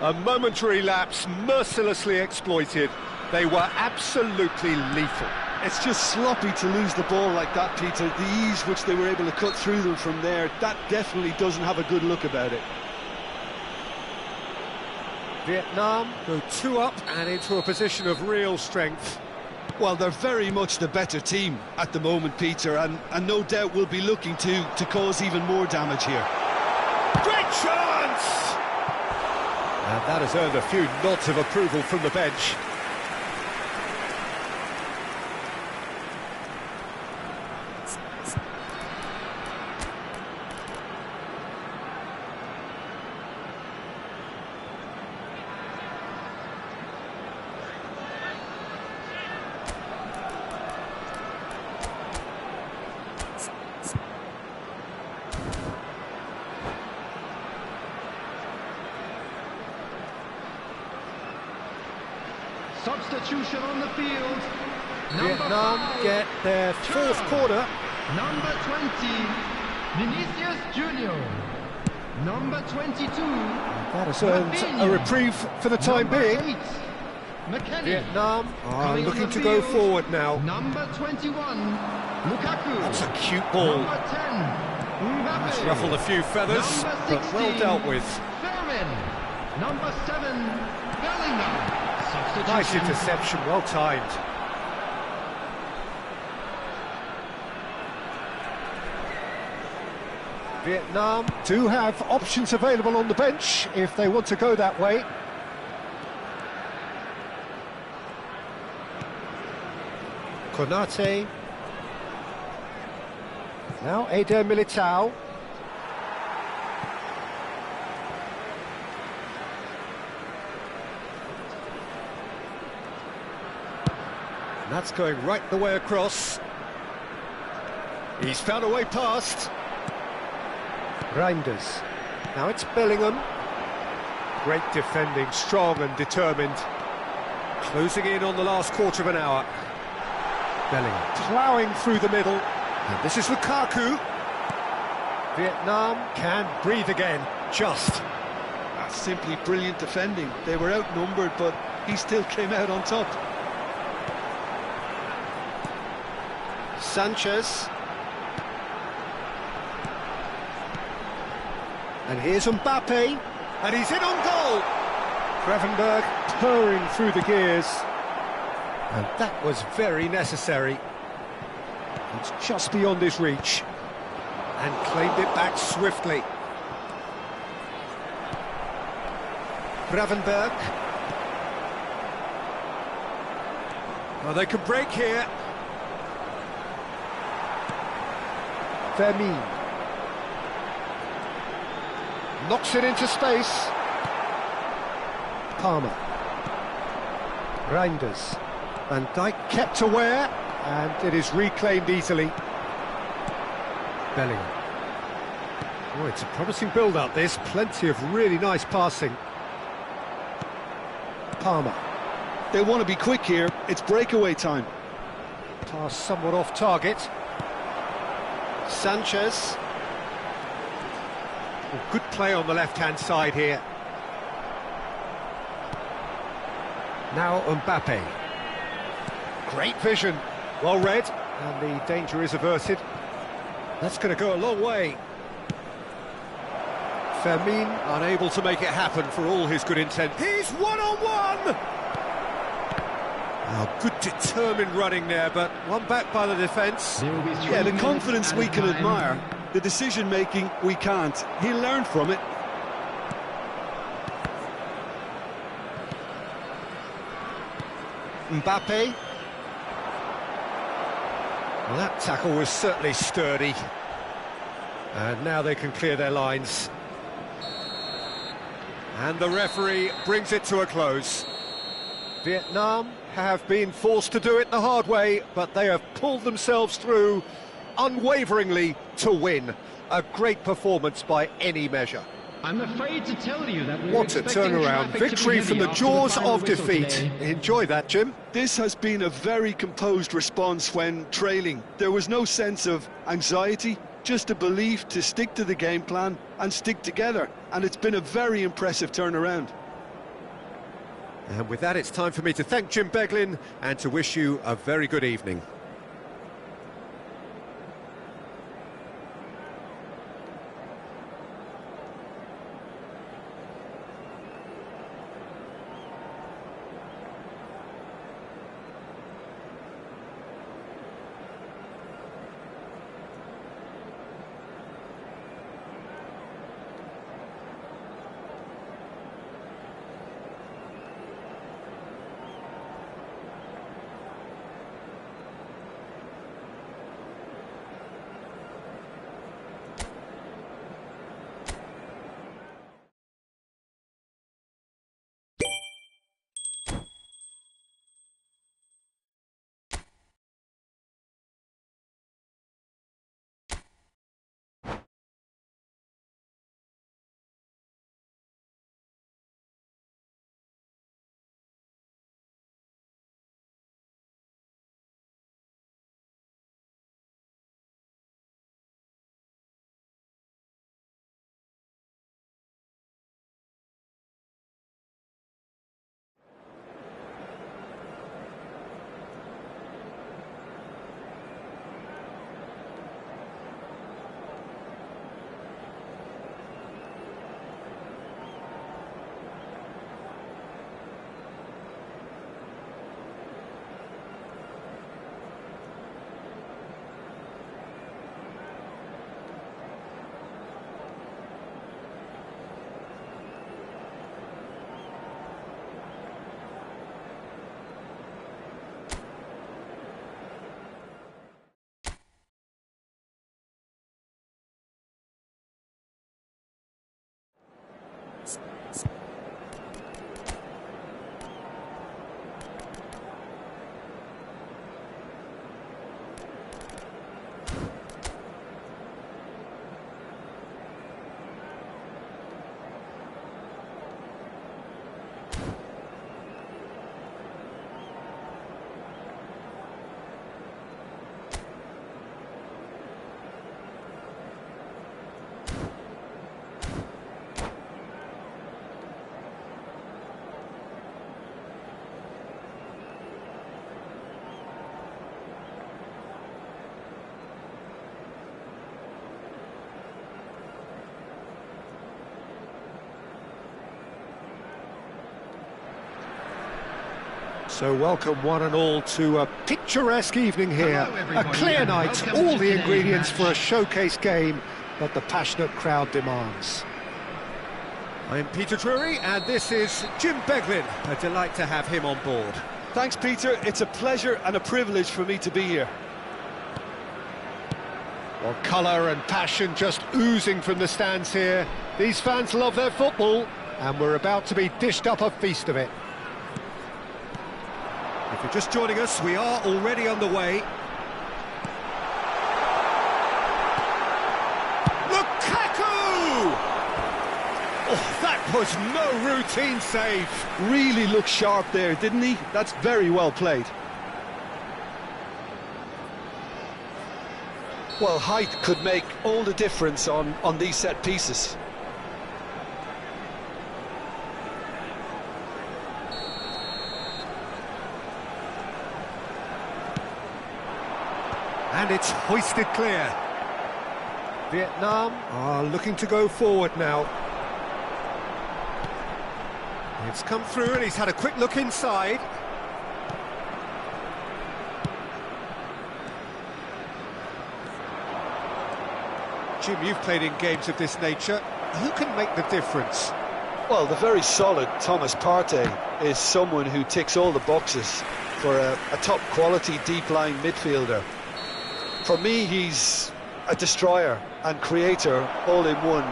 A momentary lapse, mercilessly exploited. They were absolutely lethal. It's just sloppy to lose the ball like that, Peter. The ease which they were able to cut through them from there, that definitely doesn't have a good look about it. Vietnam go 2 up and into a position of real strength. Well, they're very much the better team at the moment, Peter, and no doubt will be looking to cause even more damage here. Great chance! And that has earned a few nods of approval from the bench. Substitution on the field. Vietnam get their 4th corner. Number 20, Vinicius Junior. Number 22. That has earned a reprieve for the time being. 8, McKennie. Vietnam are Coming on looking the to go field. forward now. Number 21, Lukaku. That's a cute ball. Number 10, Mbappe. It's ruffled a few feathers, Number but 16, well dealt with. Fermin. Number 7, Bellingham. Nice Substitution. interception, well timed. Vietnam do have options available on the bench if they want to go that way. Konate. Now Eder Militao. And that's going right the way across. He's found a way past. Reinders. Now it's Bellingham. Great defending, strong and determined. Closing in on the last quarter of an hour. Bellingham ploughing through the middle. And this is Lukaku. Vietnam can breathe again, just. That's simply brilliant defending. They were outnumbered, but he still came out on top. Sanchez. And here's Mbappe. And he's in on goal. Gravenberg purring through the gears. And that was very necessary. It's just beyond his reach. And claimed it back swiftly. Gravenberg. Well, they can break here. Fermin. Knocks it into space. Palmer. Reinders. Van Dijk kept aware, and it is reclaimed easily. Bellingham. Oh, it's a promising build-up, this. Plenty of really nice passing. Palmer. They want to be quick here. It's breakaway time. Pass somewhat off target. Sanchez. Oh, good play on the left-hand side here. Now Mbappe. Great vision. Well read, and the danger is averted. That's going to go a long way. Fermin unable to make it happen for all his good intent. He's one-on-one! Oh, good determined running there, but one back by the defence. Yeah, the confidence we can admire, the decision-making we can't. He'll learn from it. Mbappe. Well, that tackle was certainly sturdy. And now they can clear their lines. And the referee brings it to a close. Vietnam have been forced to do it the hard way, but they have pulled themselves through unwaveringly to win. A great performance by any measure. I'm afraid to tell you that we were What a expecting turnaround. traffic to be Victory heavy from the after jaws final of whistle defeat. today. Enjoy that, Jim. This has been a very composed response when trailing. There was no sense of anxiety, just a belief to stick to the game plan and stick together. And it's been a very impressive turnaround. And with that, it's time for me to thank Jim Beglin and to wish you a very good evening. So welcome one and all to a picturesque evening here. Hello, A clear and night, welcome all to the today's ingredients match. for a showcase game that the passionate crowd demands. I'm Peter Drury and this is Jim Beglin. A delight to have him on board. Thanks, Peter. It's a pleasure and a privilege for me to be here. Well, colour and passion just oozing from the stands here. These fans love their football and we're about to be dished up a feast of it. If you're just joining us, we are already underway. Lukaku! Oh, that was no routine save. Really looked sharp there, didn't he? That's very well played. Well, height could make all the difference on these set pieces. And it's hoisted clear. Vietnam are looking to go forward now. It's come through and he's had a quick look inside. Jim, you've played in games of this nature. Who can make the difference? Well, the very solid Thomas Partey is someone who ticks all the boxes for a top-quality deep-line midfielder. For me, he's a destroyer and creator all in one.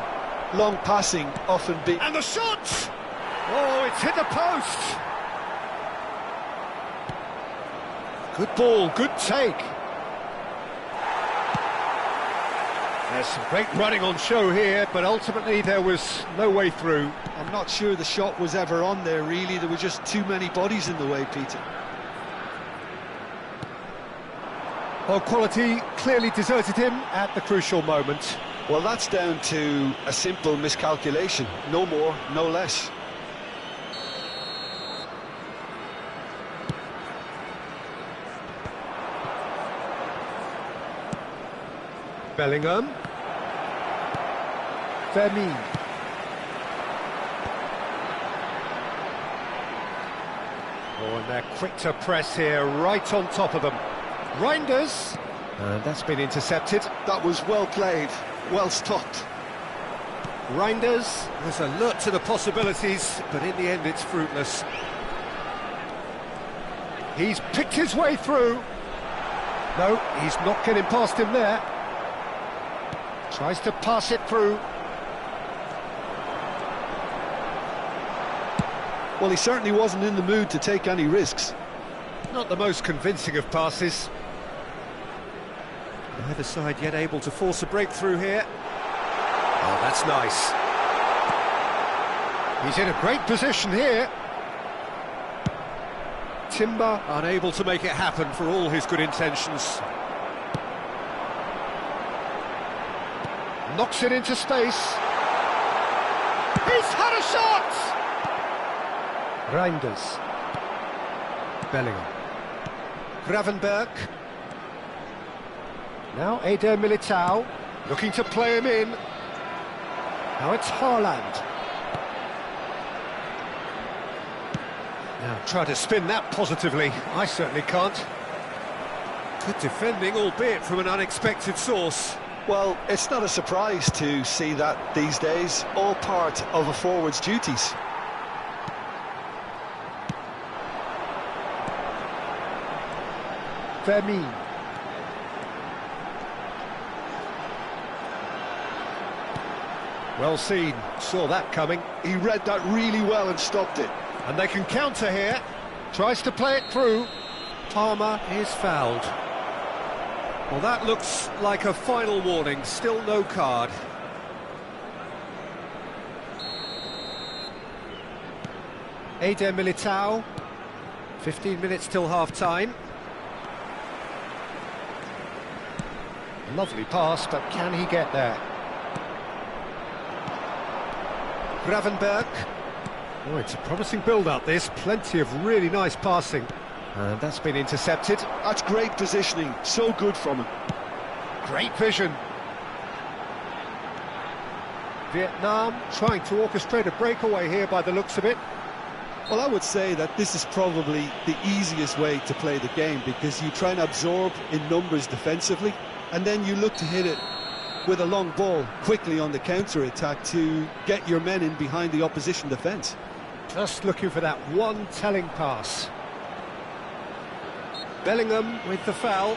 Long passing often be... And the shot! Oh, it's hit the post! Good ball, good take. There's some great running on show here, but ultimately there was no way through. I'm not sure the shot was ever on there, really. There were just too many bodies in the way, Peter. Well, quality clearly deserted him at the crucial moment. Well, that's down to a simple miscalculation. No more, no less. Bellingham. Vermeer. Oh, and they're quick to press here, right on top of them. Reinders. And that's been intercepted. That was well played, well stopped. Reinders was alert to the possibilities, but in the end it's fruitless. He's picked his way through. No, he's not getting past him there. Tries to pass it through. Well, he certainly wasn't in the mood to take any risks. Not the most convincing of passes. Neither side yet able to force a breakthrough here. Oh, that's nice. He's in a great position here. Timber unable to make it happen for all his good intentions. Knocks it into space. He's had a shot! Reinders. Bellingham. Gravenberg. Now Eder Militao, looking to play him in. Now it's Haaland. Now try to spin that positively. I certainly can't. Good defending, albeit from an unexpected source. Well, it's not a surprise to see that these days, all part of a forward's duties. Vermeer. Well seen, saw that coming. He read that really well and stopped it. And they can counter here. Tries to play it through. Palmer is fouled. Well, that looks like a final warning. Still no card. Eder Militao. 15 minutes till half-time. Lovely pass, but can he get there? Gravenberg. Oh, it's a promising build-up, this. Plenty of really nice passing. And that's been intercepted. That's great positioning. So good from him. Great vision. Vietnam trying to orchestrate a breakaway here by the looks of it. Well, I would say that this is probably the easiest way to play the game, because you try and absorb in numbers defensively, and then you look to hit it with a long ball quickly on the counter-attack to get your men in behind the opposition defence. Just looking for that one telling pass. Bellingham with the foul.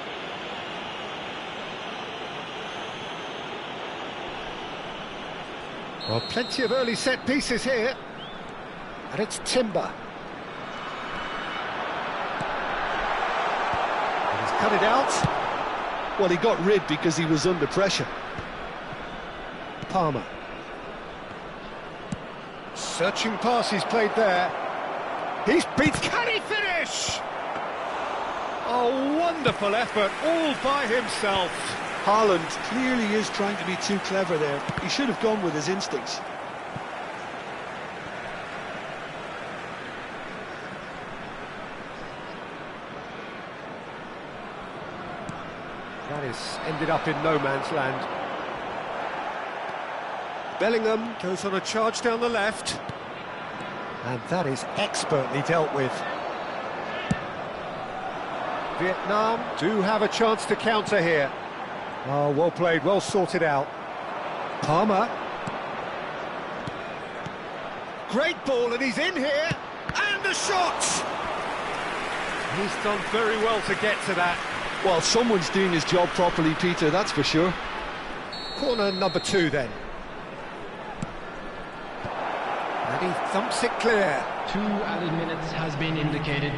Well, plenty of early set pieces here. And it's Timber. And he's cut it out. Well, he got rid because he was under pressure. Palmer. Searching pass he's played there. He's beat. Can he finish? Oh, wonderful effort, all by himself. Haaland clearly is trying to be too clever there. He should have gone with his instincts. That is ended up in no man's land. Bellingham goes on a charge down the left. And that is expertly dealt with. Vietnam do have a chance to counter here. Oh, well played, well sorted out. Palmer. Great ball, and he's in here. And the shot! He's done very well to get to that. Well, someone's doing his job properly, Peter, that's for sure. Corner number 2 then. And he thumps it clear. 2 added minutes has been indicated.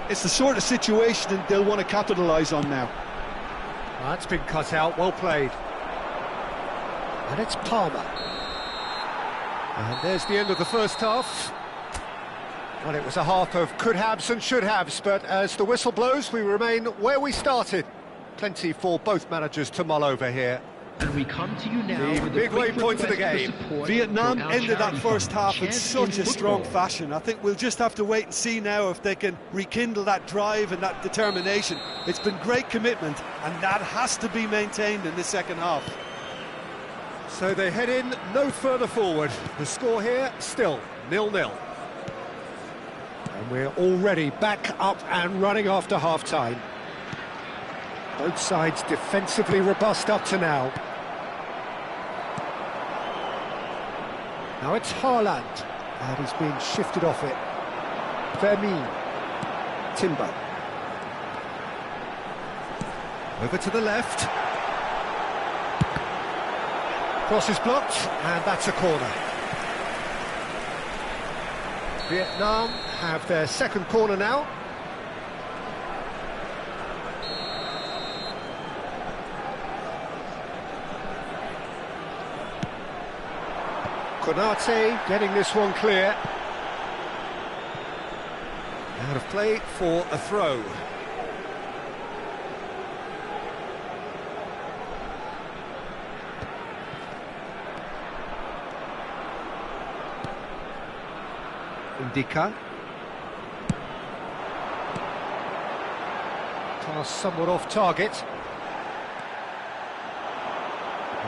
It's the sort of situation that they'll want to capitalise on now. That's been cut out, well played. And it's Palmer. And there's the end of the first half. Well, it was a half of could-haves and should-haves, but as the whistle blows, we remain where we started. Plenty for both managers to mull over here. And we come to you now The with big a quick point of the request game. for support Vietnam from our ended that charity first fund, half in Shares such in a strong Football. fashion. I think we'll just have to wait and see now if they can rekindle that drive and that determination. It's been great commitment, and that has to be maintained in the second half. So they head in no further forward. The score here, still 0-0. And we're already back up and running after half-time. Both sides defensively robust up to now. Now it's Haaland, and he's being shifted off it. Vermeer, Timber. Over to the left. Cross is blocked, and that's a corner. Vietnam have their second corner now. Konate getting this one clear. Out of play for a throw. Indica. Pass somewhat off target.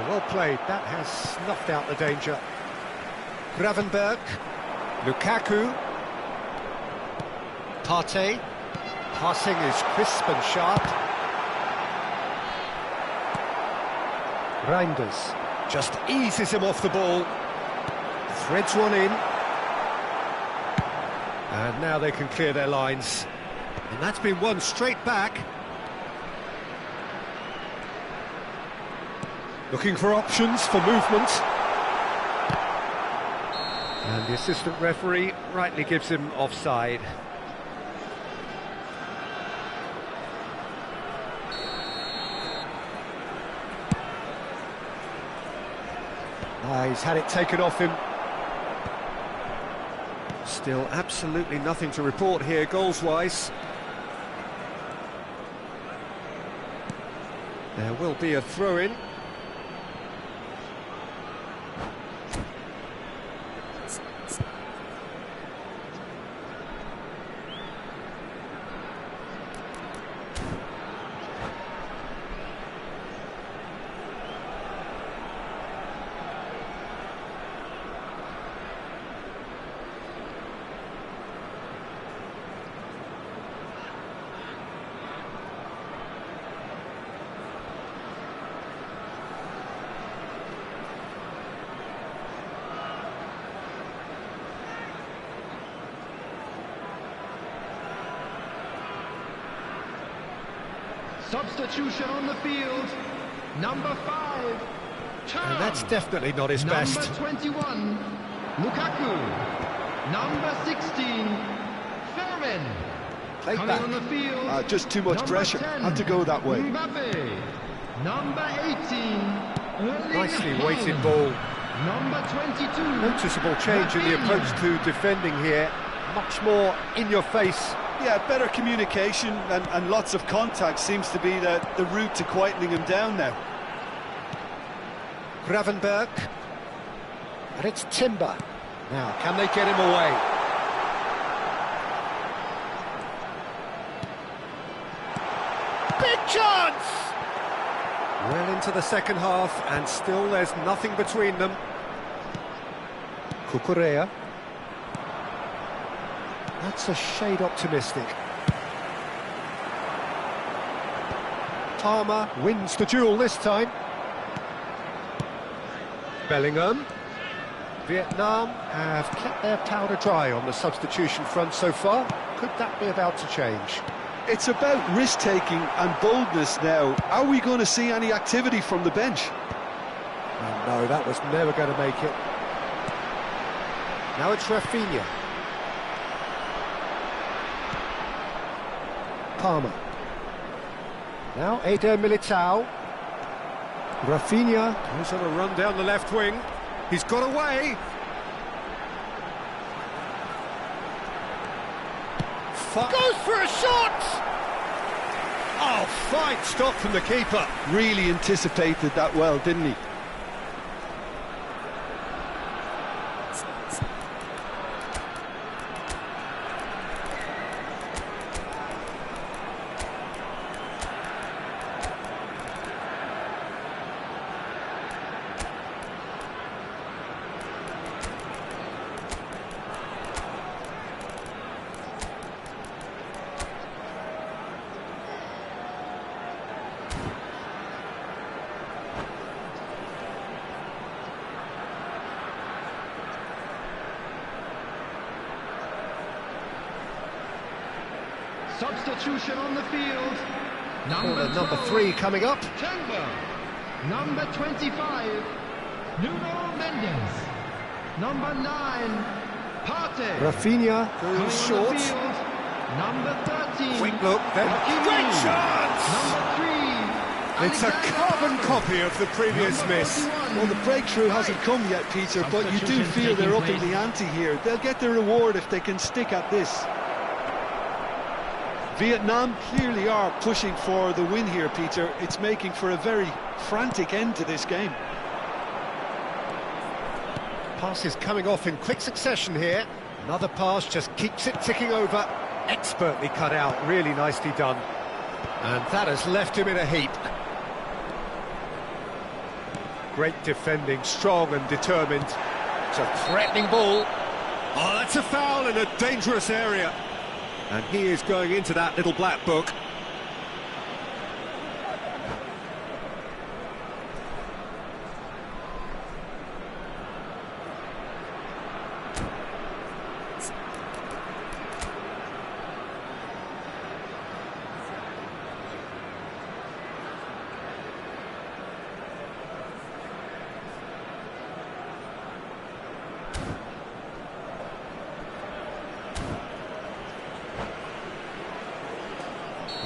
Well played, that has snuffed out the danger. Gravenberg, Lukaku, Partey, passing is crisp and sharp. Reinders just eases him off the ball, threads one in, and now they can clear their lines. And that's been won straight back. Looking for options for movement. And the assistant referee rightly gives him offside. He's had it taken off him. Still absolutely nothing to report here goals-wise. There will be a throw-in. Substitution on the field, number 5, Chan. And that's definitely not his best. Number 21, Lukaku. Number 16, Fermin. Played Coming back. on the field, Just too much number pressure. 10, Had to go that way. Mbappe. Number 18, Erling Nicely Haaland. weighted ball. Number 22, Noticeable change in the Rafinha. approach to defending here. Much more in your face. Yeah, better communication and lots of contact seems to be the route to quietening him down now. Gravenberg. And it's Timber. Now, can they get him away? Big chance! Well into the second half, and still there's nothing between them. Cucurella. That's a shade optimistic. Palmer wins the duel this time. Bellingham. Vietnam have kept their powder dry on the substitution front so far. Could that be about to change? It's about risk-taking and boldness now. Are we going to see any activity from the bench? Oh, no, that was never going to make it. Now it's Rafinha. Palmer. Now Eder Militao. Rafinha goes on a run down the left wing. He's got away. Goes for a shot! Oh, fine stop from the keeper. Really anticipated that well, didn't he? Substitution on the field. Number 3 coming up. Timber. Number 25, Nuno Mendes. Number 9, Partey. Rafinha Coming goes on short. the field, number 13. Quick look, then great chance! Number 3. It's a carbon copy of the previous miss. Well, the breakthrough hasn't come yet, Peter, but you do feel they're up in the ante here. They'll get their reward if they can stick at this. Vietnam clearly are pushing for the win here, Peter. It's making for a very frantic end to this game. Passes coming off in quick succession here. Another pass just keeps it ticking over. Expertly cut out, really nicely done. And that has left him in a heap. Great defending, strong and determined. It's a threatening ball. Oh, that's a foul in a dangerous area. And he is going into that little black book.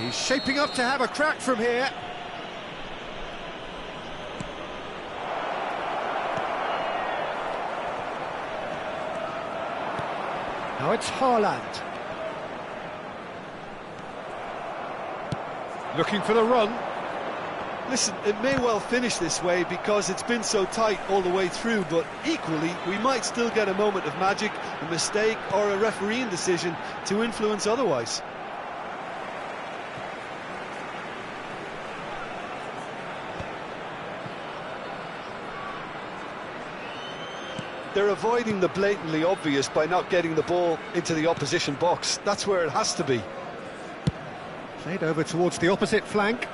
He's shaping up to have a crack from here. Now it's Haaland. Looking for the run. Listen, it may well finish this way because it's been so tight all the way through, but equally, we might still get a moment of magic, a mistake, or a refereeing decision to influence otherwise. They're avoiding the blatantly obvious by not getting the ball into the opposition box. That's where it has to be. Played over towards the opposite flank.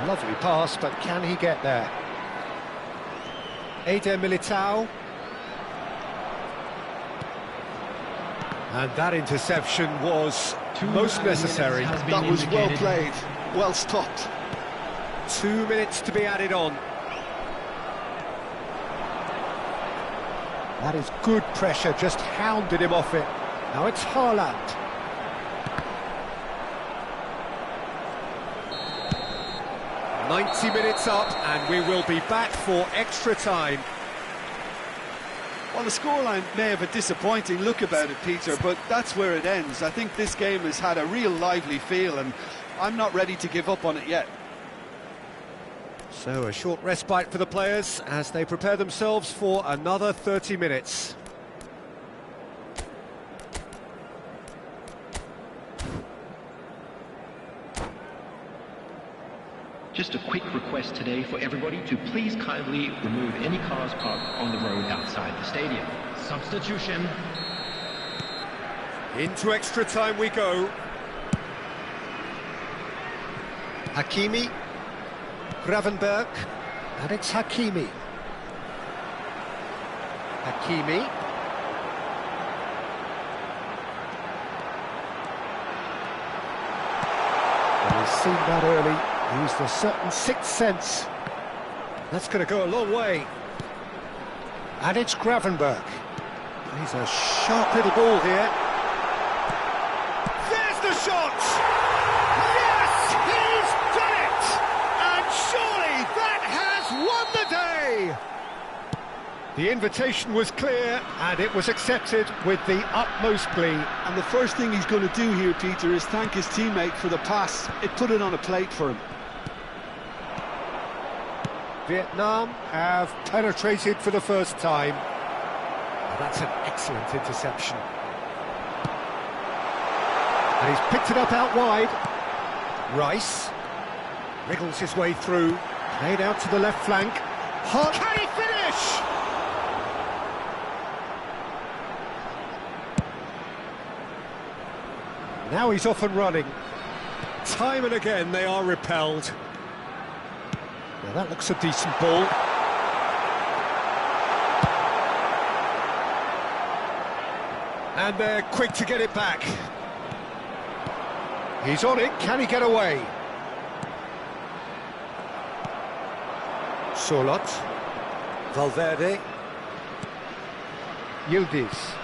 Lovely pass, but can he get there? Eder Militao. And that interception was most necessary. That was well played, well stopped. 2 minutes to be added on. That is good pressure, just hounded him off it. Now it's Haaland. "90 minutes up, and we will be back for extra time." Well, the scoreline may have a disappointing look about it, Peter, but that's where it ends. I think this game has had a real lively feel, and I'm not ready to give up on it yet. So a short respite for the players as they prepare themselves for another 30 minutes. Just a quick request today for everybody to please kindly remove any cars parked on the road outside the stadium. Substitution. Into extra time we go. Hakimi. Gravenberg. And it's Hakimi. Hakimi. And he's seen that early. Used a certain sixth sense. That's going to go a long way. And it's Gravenberg. He's a sharp little ball here. shot! Yes, he's done it! And surely that has won the day! The invitation was clear, and it was accepted with the utmost glee. And the first thing he's going to do here, Peter, is thank his teammate for the pass. It put it on a plate for him. Vietnam have penetrated for the first time. That's an excellent interception. And he's picked it up out wide. Rice wriggles his way through, played out to the left flank. Can he finish? Now he's off and running. Time and again they are repelled. Now that looks a decent ball. And they're quick to get it back. He's on it, can he get away? Solot. Valverde. Yildiz.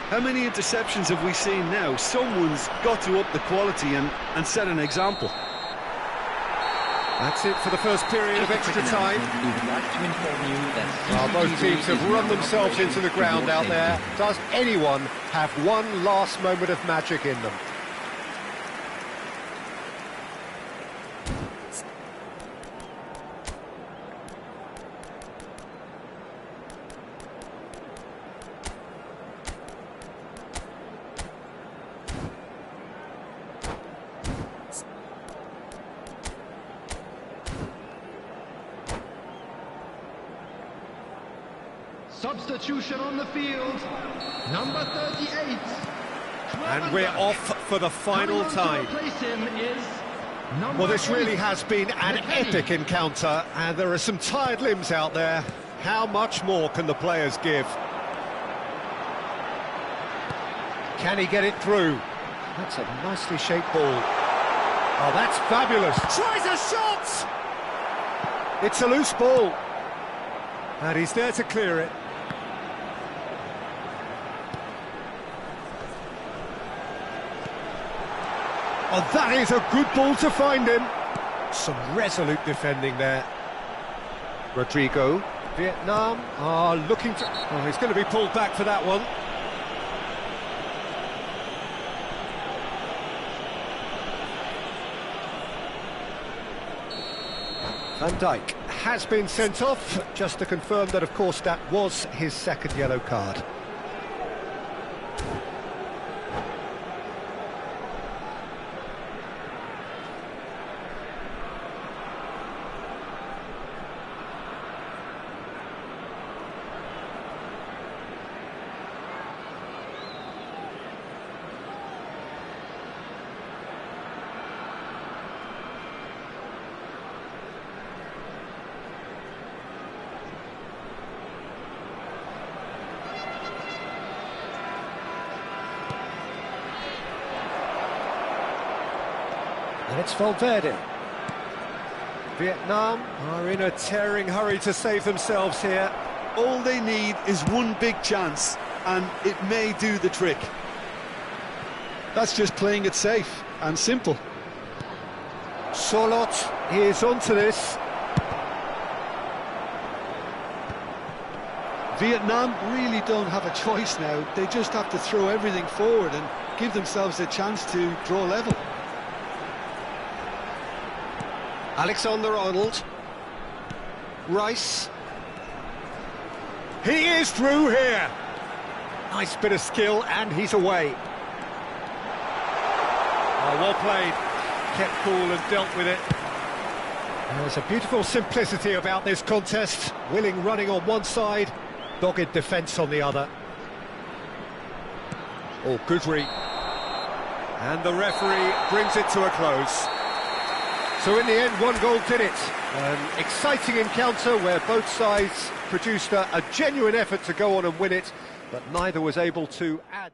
How many interceptions have we seen now? Someone's got to up the quality and set an example. That's it for the first period of extra time. Well, both teams have run themselves into the ground out there. Does anyone have one last moment of magic in them? Substitution on the field, number 38. And we're off for the final time. Well, this really has been an epic encounter, and there are some tired limbs out there. How much more can the players give? Can he get it through? That's a nicely shaped ball. Oh, that's fabulous. Tries a shot! It's a loose ball. And he's there to clear it. Oh, that is a good ball to find him. Some resolute defending there. Rodrigo. Vietnam are looking to... Oh, he's going to be pulled back for that one. Van Dijk has been sent off, just to confirm that, of course, that was his second yellow card. And it's Valverde. Vietnam are in a tearing hurry to save themselves here. All they need is one big chance, and it may do the trick. That's just playing it safe and simple. Solot is onto this. Vietnam really don't have a choice now. They just have to throw everything forward and give themselves a chance to draw level. Alexander-Arnold. Rice. He is through here. Nice bit of skill, and he's away. Oh, well played. Kept cool and dealt with it. There's a beautiful simplicity about this contest. Willing running on one side, dogged defence on the other. Oh, good read. And the referee brings it to a close. So in the end, one goal did it. An exciting encounter where both sides produced a genuine effort to go on and win it, but neither was able to add.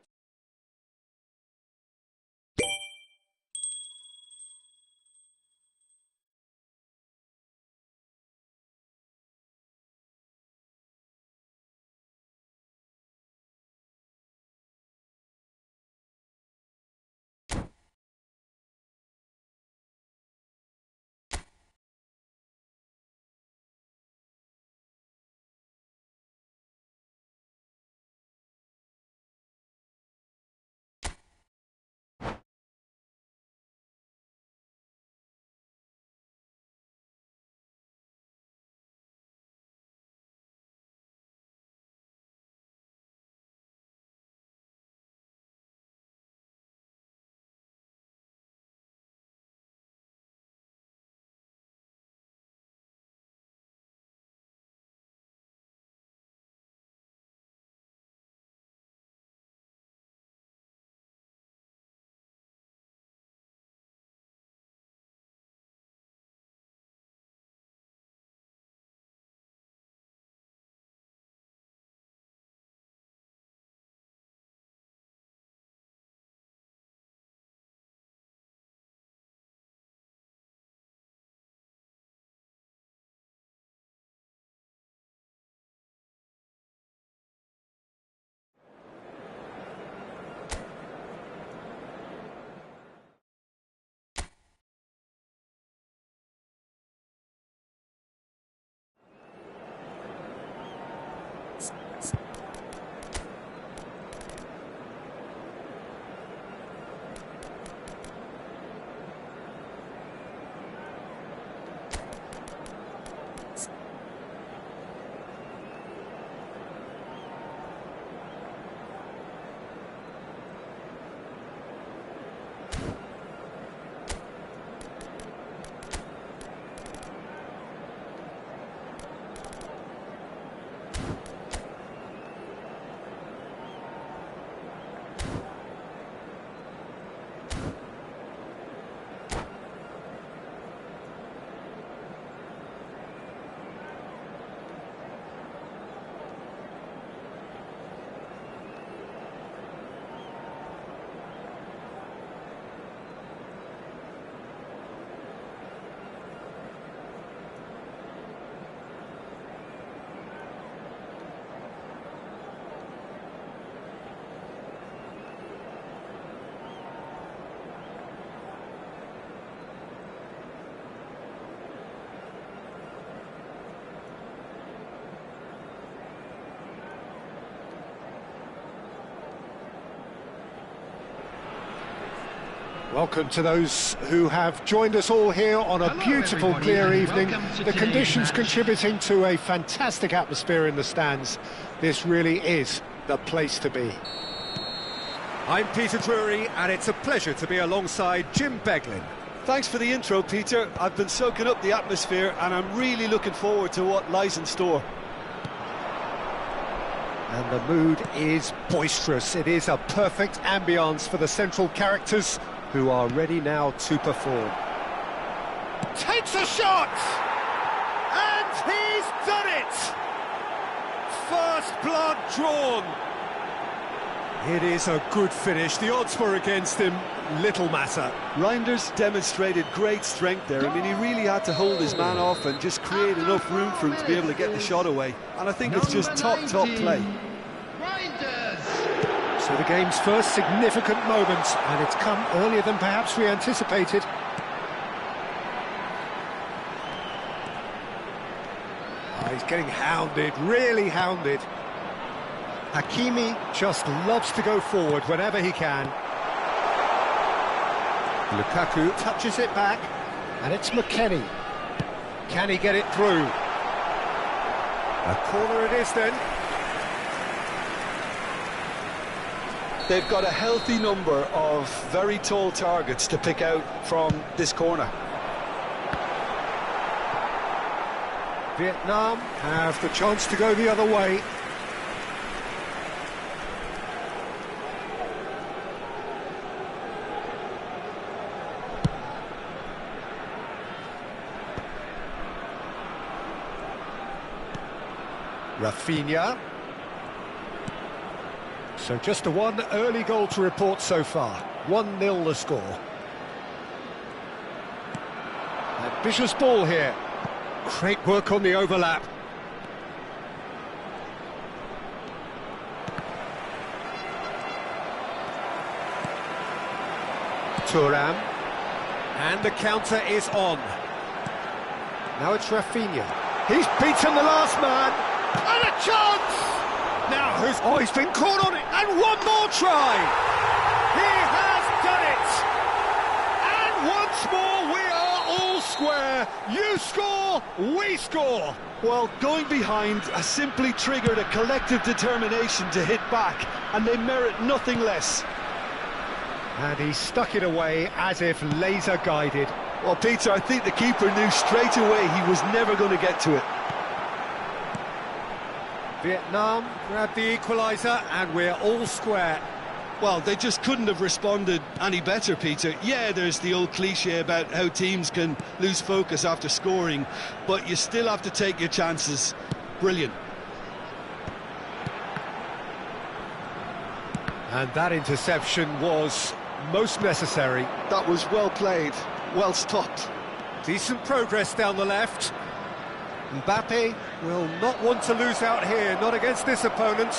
Welcome to those who have joined us all here on a beautiful, clear evening. The conditions contributing to a fantastic atmosphere in the stands. This really is the place to be. I'm Peter Drury, and it's a pleasure to be alongside Jim Beglin. Thanks for the intro, Peter. I've been soaking up the atmosphere, and I'm really looking forward to what lies in store. And the mood is boisterous. It is a perfect ambience for the central characters, who are ready now to perform. Takes a shot! And he's done it! First blood drawn. It is a good finish. The odds were against him. Little matter. Reinders demonstrated great strength there. I mean, he really had to hold his man off and just create enough room for him to be able to get the shot away. And I think it's just top play. So the game's first significant moment, and it's come earlier than perhaps we anticipated. Oh, he's getting hounded, really hounded. Hakimi just loves to go forward whenever he can. Lukaku touches it back, and it's McKennie. Can he get it through? A corner it is then. They've got a healthy number of very tall targets to pick out from this corner. Vietnam have the chance to go the other way. Rafinha. So just a one early goal to report so far. 1-0 the score. Ambitious ball here. Great work on the overlap. Thuram. And the counter is on. Now it's Rafinha. He's beaten the last man. And a chance! Now who's... Oh, he's been caught on it. And one more try! He has done it! And once more we are all square. You score, we score. Well, going behind has simply triggered a collective determination to hit back, and they merit nothing less. And he stuck it away as if laser guided. Well, Peter, I think the keeper knew straight away he was never going to get to it. Vietnam grabbed the equaliser, and we're all square. Well, they just couldn't have responded any better, Peter. Yeah, there's the old cliche about how teams can lose focus after scoring, but you still have to take your chances. Brilliant. And that interception was most necessary. That was well played, well stopped. Decent progress down the left. Mbappe will not want to lose out here, not against this opponent.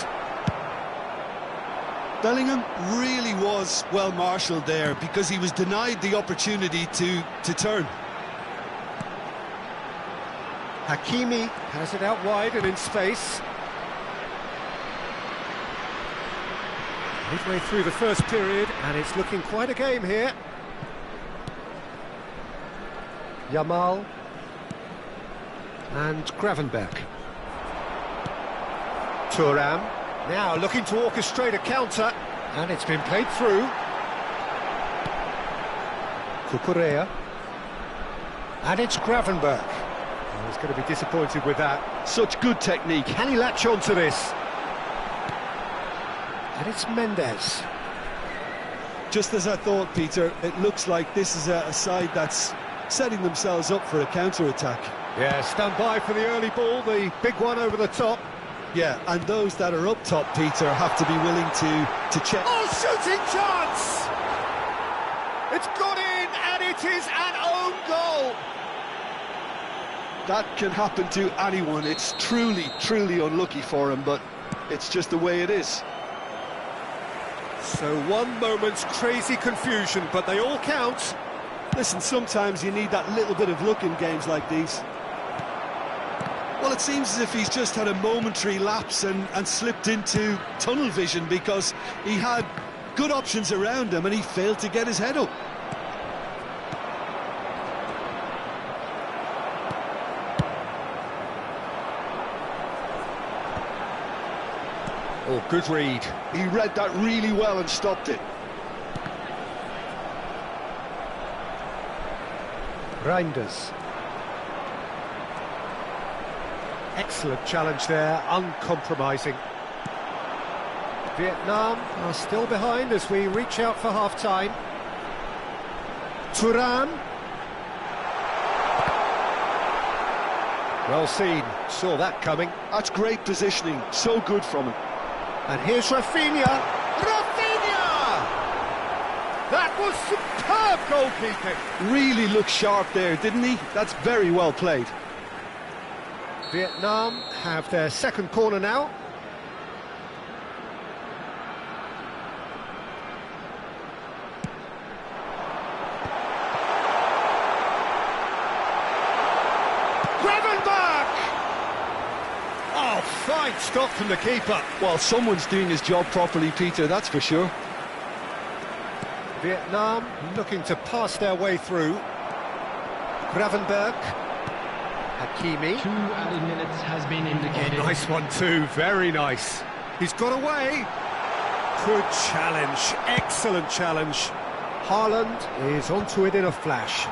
Bellingham really was well marshalled there because he was denied the opportunity to turn. Hakimi has it out wide and in space. Midway through the first period, and it's looking quite a game here. Yamal and Gravenberch. Thuram now looking to orchestrate a counter, and it's been played through. Cucurella. And it's Gravenberch. Oh, he's going to be disappointed with that. Such good technique. Can he latch on to this? And it's Mendes. Just as I thought, Peter, it looks like this is a side that's setting themselves up for a counter-attack. Yeah, stand by for the early ball, the big one over the top. Yeah, and those that are up top, Peter, have to be willing to check. Oh, shooting chance! It's got in, and it is an own goal! That can happen to anyone. It's truly, truly unlucky for him, but it's just the way it is. So one moment's crazy confusion, but they all count. Listen, sometimes you need that little bit of luck in games like these. Well, it seems as if he's just had a momentary lapse and slipped into tunnel vision because he had good options around him and he failed to get his head up. Oh, good read. He read that really well and stopped it. Reinders. Excellent challenge there, uncompromising. Vietnam are still behind as we reach out for half-time. Thuram. Well seen, saw that coming. That's great positioning, so good from him. And here's Rafinha. Rafinha! That was superb goalkeeping. Really looked sharp there, didn't he? That's very well played. Vietnam have their second corner now. Oh, fine stop from the keeper. Well, someone's doing his job properly, Peter, that's for sure. Vietnam looking to pass their way through. Gravenberg. Hakimi. 2 added minutes has been indicated. Oh, nice one too, very nice. He's got away. Good challenge, excellent challenge. Haaland is onto it in a flash.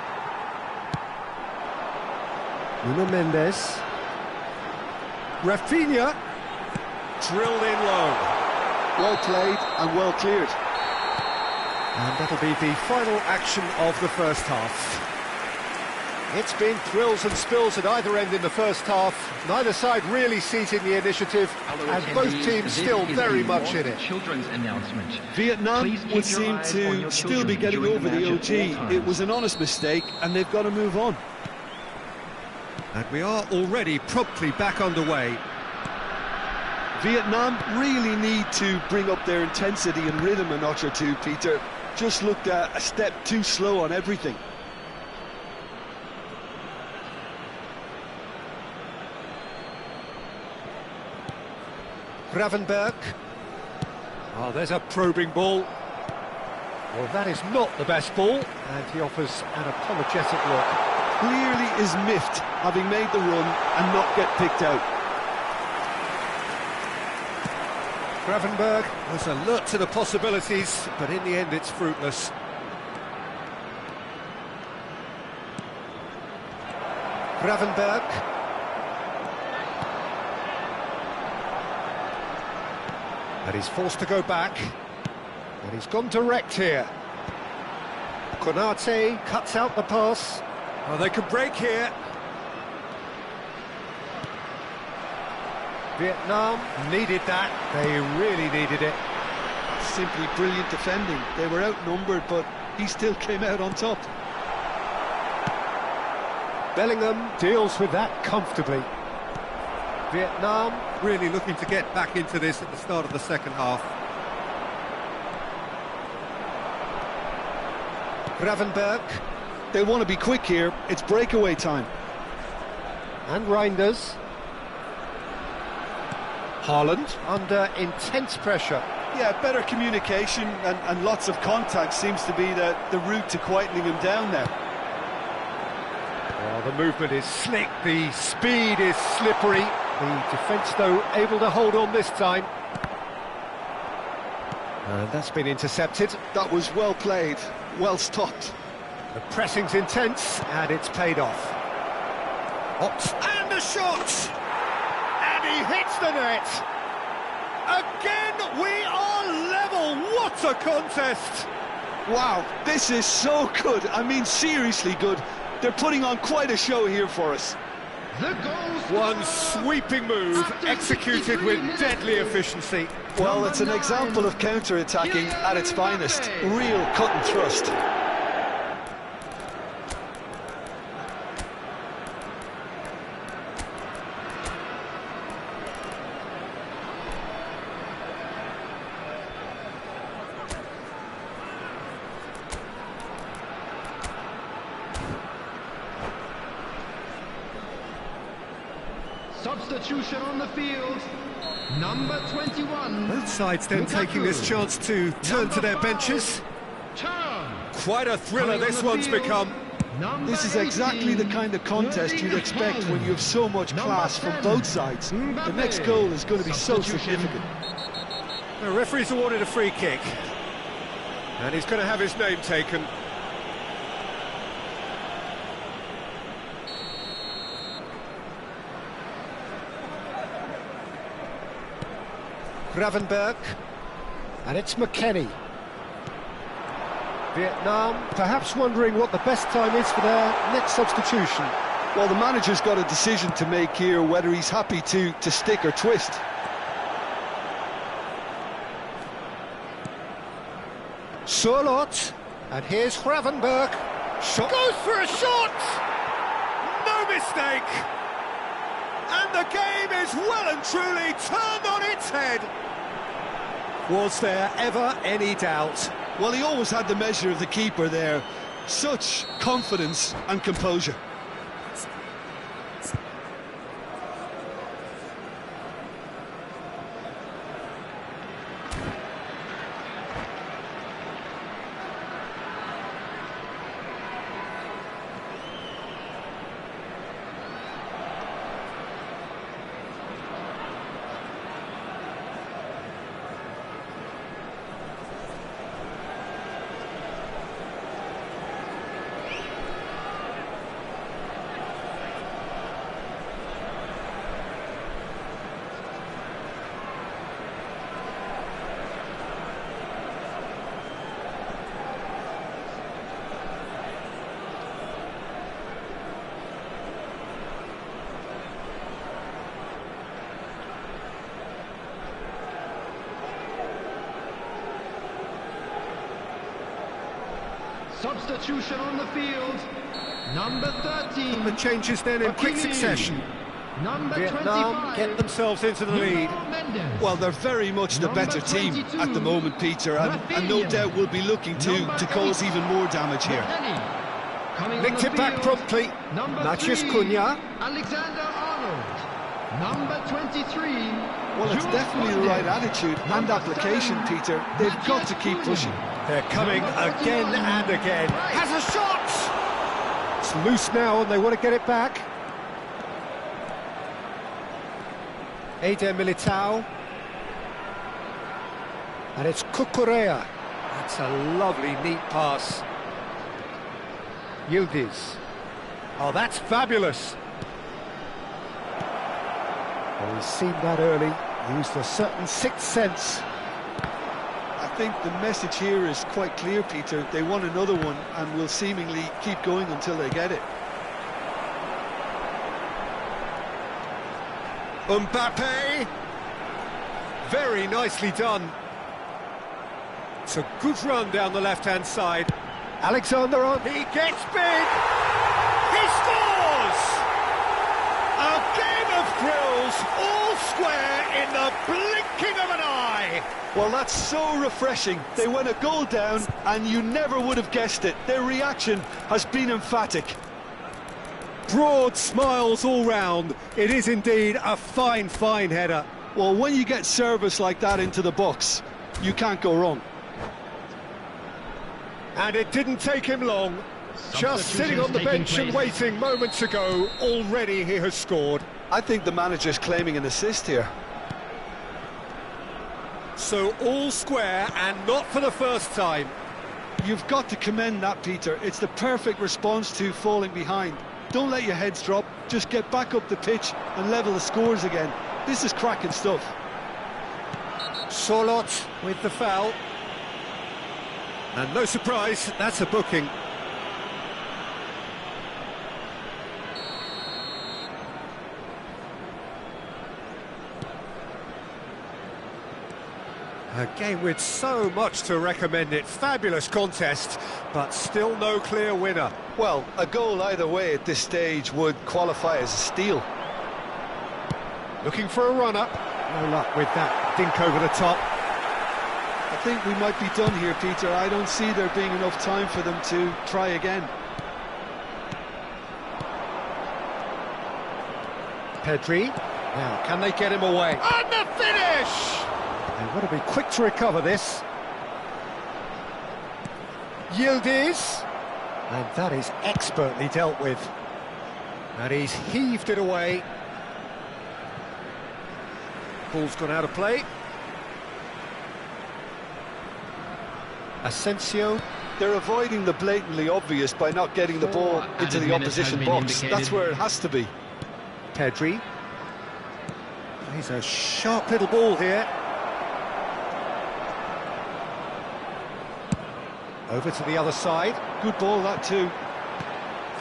Nuno Mendes. Rafinha. Drilled in low. Well played and well cleared. And that'll be the final action of the first half. It's been thrills and spills at either end in the first half. Neither side really seizing the initiative, and both teams still very much in it. Children's announcement. Vietnam would seem to still be getting over the OG. It was an honest mistake, and they've got to move on. And we are already promptly back underway. Vietnam really need to bring up their intensity and rhythm a notch or two, Peter. Just looked a step too slow on everything. Gravenberg. Oh, there's a probing ball. Well, that is not the best ball, and he offers an apologetic look. Clearly is miffed, having made the run and not get picked out. Gravenberg was alert to the possibilities, but in the end it's fruitless. Gravenberg. And he's forced to go back. And he's gone direct here. Konate cuts out the pass. Oh, they could break here. Vietnam needed that. They really needed it. Simply brilliant defending. They were outnumbered, but he still came out on top. Bellingham deals with that comfortably. Vietnam really looking to get back into this at the start of the second half. Gravenberg. They want to be quick here. It's breakaway time. And Reinders. Haaland under intense pressure. Yeah, better communication and lots of contact seems to be the route to quietening him down now. Well, the movement is slick, the speed is slippery. The defence, though, able to hold on this time. And that's been intercepted. That was well played, well stopped. The pressing's intense, and it's paid off. Ops, and the shot! And he hits the net! Again, we are level! What a contest! Wow, this is so good. I mean, seriously good. They're putting on quite a show here for us. One sweeping move, executed with deadly efficiency. Well, it's an example of counter-attacking at its finest. Real cut and thrust. Substitution on the field, number 21. Both sides then taking this chance to turn to their benches. Quite a thriller this one's become. This is exactly the kind of contest you'd expect when you have so much class from both sides. The next goal is going to be so significant. The referee's awarded a free kick. And he's going to have his name taken. Gravenberg. And it's McKennie. Vietnam perhaps wondering what the best time is for their next substitution. Well, the manager's got a decision to make here, whether he's happy to stick or twist. Surlot, and here's Gravenberg. Shot goes for a shot! No mistake! And the game is well and truly turned on its head. Was there ever any doubt? Well, he always had the measure of the keeper there. Such confidence and composure. Substitution on the field. Number 13. The changes then in quick succession. Number Vietnam 25. get themselves into the lead. Well, they're very much the better team at the moment, Peter, and no doubt will be looking to cause even more damage here. Nicked it back promptly. Maciej Cunha. Alexander Arnold. Number 23. Well, it's definitely the right attitude and application, Peter. They've got to keep pushing. They're coming again and again. Has a shot! It's loose now and they want to get it back. Eder Militao. And it's Cucurella. That's a lovely, neat pass. Yildiz. Oh, that's fabulous. Well, he's seen that early. Used a certain sixth sense. I think the message here is quite clear, Peter. They want another one and will seemingly keep going until they get it. Mbappe. Very nicely done. It's a good run down the left-hand side. Alexander on. He gets big. He scores! A game of thrills, all square in the blinking of an eye. Well, that's so refreshing. They went a goal down and you never would have guessed it. Their reaction has been emphatic. Broad smiles all round. It is indeed a fine, fine header. Well, when you get service like that into the box, you can't go wrong. And it didn't take him long. Just sitting on the bench and waiting moments ago, already he has scored. I think the manager's claiming an assist here. So all square and not for the first time. You've got to commend that, Peter. It's the perfect response to falling behind. Don't let your heads drop, just get back up the pitch and level the scores again. This is cracking stuff. Surlot with the foul. And no surprise, that's a booking. A game with so much to recommend it. Fabulous contest, but still no clear winner. Well, a goal either way at this stage would qualify as a steal. Looking for a run-up. No luck with that dink over the top. I think we might be done here, Peter. I don't see there being enough time for them to try again. Pedri. Now, can they get him away? And the finish! They've got to be quick to recover this. Yildiz. And that is expertly dealt with. And he's heaved it away. Ball's gone out of play. Asensio. They're avoiding the blatantly obvious by not getting the ball into the opposition box. That's where it has to be. Pedri. He's a sharp little ball here. Over to the other side. Good ball, that too.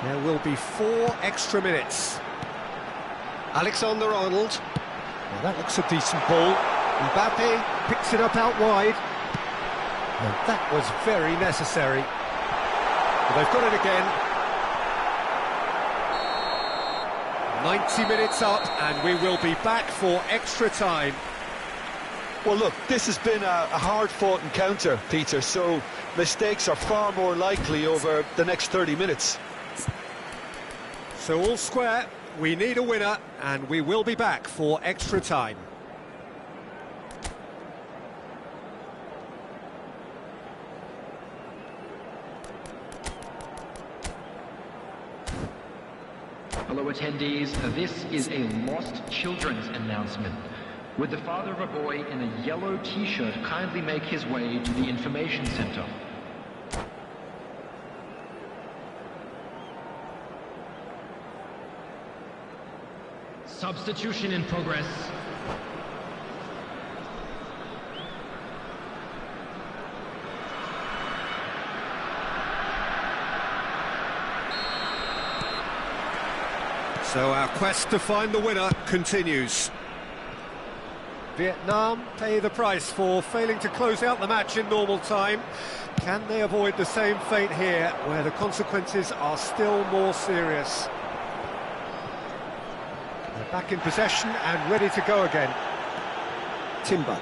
There will be 4 extra minutes. Alexander-Arnold. Well, that looks a decent ball. Mbappe picks it up out wide. And that was very necessary. But they've got it again. 90 minutes up, and we will be back for extra time. Well, look, this has been a hard-fought encounter, Peter, so mistakes are far more likely over the next 30 minutes. So all square, we need a winner, and we will be back for extra time. Hello attendees, this is a lost children's announcement. Would the father of a boy in a yellow t-shirt kindly make his way to the information center? Substitution in progress. So our quest to find the winner continues. Vietnam pay the price for failing to close out the match in normal time. Can they avoid the same fate here, where the consequences are still more serious? They're back in possession and ready to go again. Timber.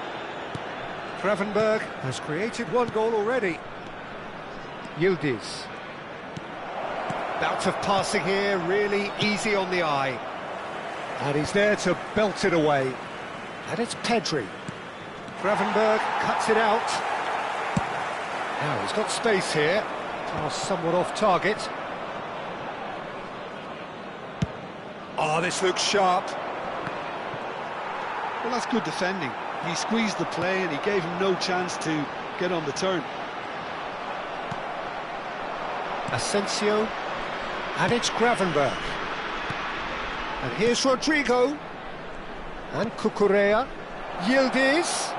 Gravenberg has created 1 goal already. Yildiz. Bout of passing here, really easy on the eye. And he's there to belt it away. And it's Pedri. Gravenberg cuts it out. Now he's got space here. Pass somewhat off target. Oh, this looks sharp. Well, that's good defending. He squeezed the play and he gave him no chance to get on the turn. Asensio. And it's Gravenberg. And here's Rodrigo. And Cucurella. Yildiz.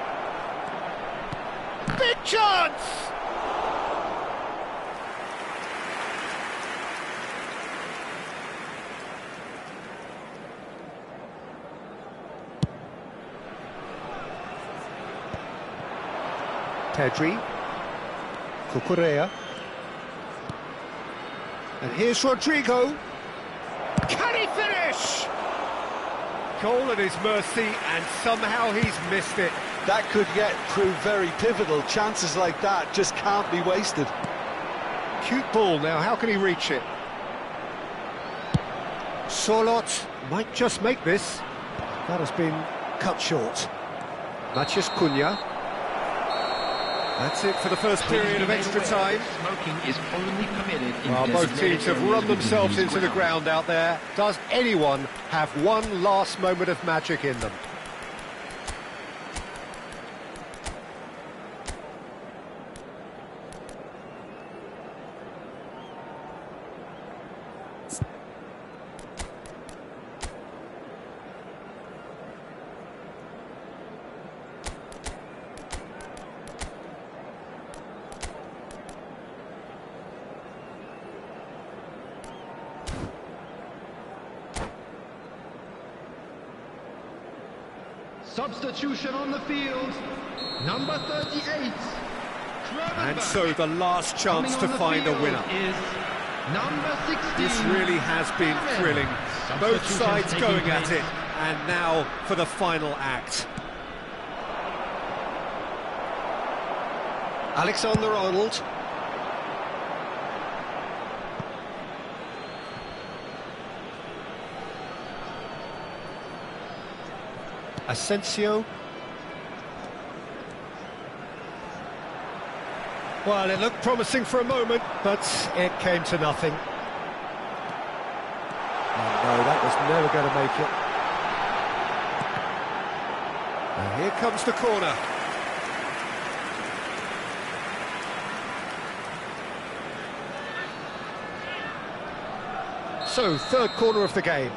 Big chance! Pedri. Cucurella. And here's Rodrigo. Can he finish? Goal at his mercy, and somehow he's missed it. That could yet prove very pivotal. Chances like that just can't be wasted. Cute ball now, how can he reach it? Solot might just make this. That has been cut short. Matheus Cunha. That's it for the first period of extra time. Smoking is only permitted in Well, both teams have run themselves into the ground out there. Does anyone have one last moment of magic in them? Substitution on the field, number 38. And so the last chance to find a winner. Is number 16. This really has been thrilling. Both sides going at it, and now for the final act. Alexander-Arnold. Asensio. Well, it looked promising for a moment, but it came to nothing. Oh, no, that was never going to make it. And here comes the corner. So, third corner of the game.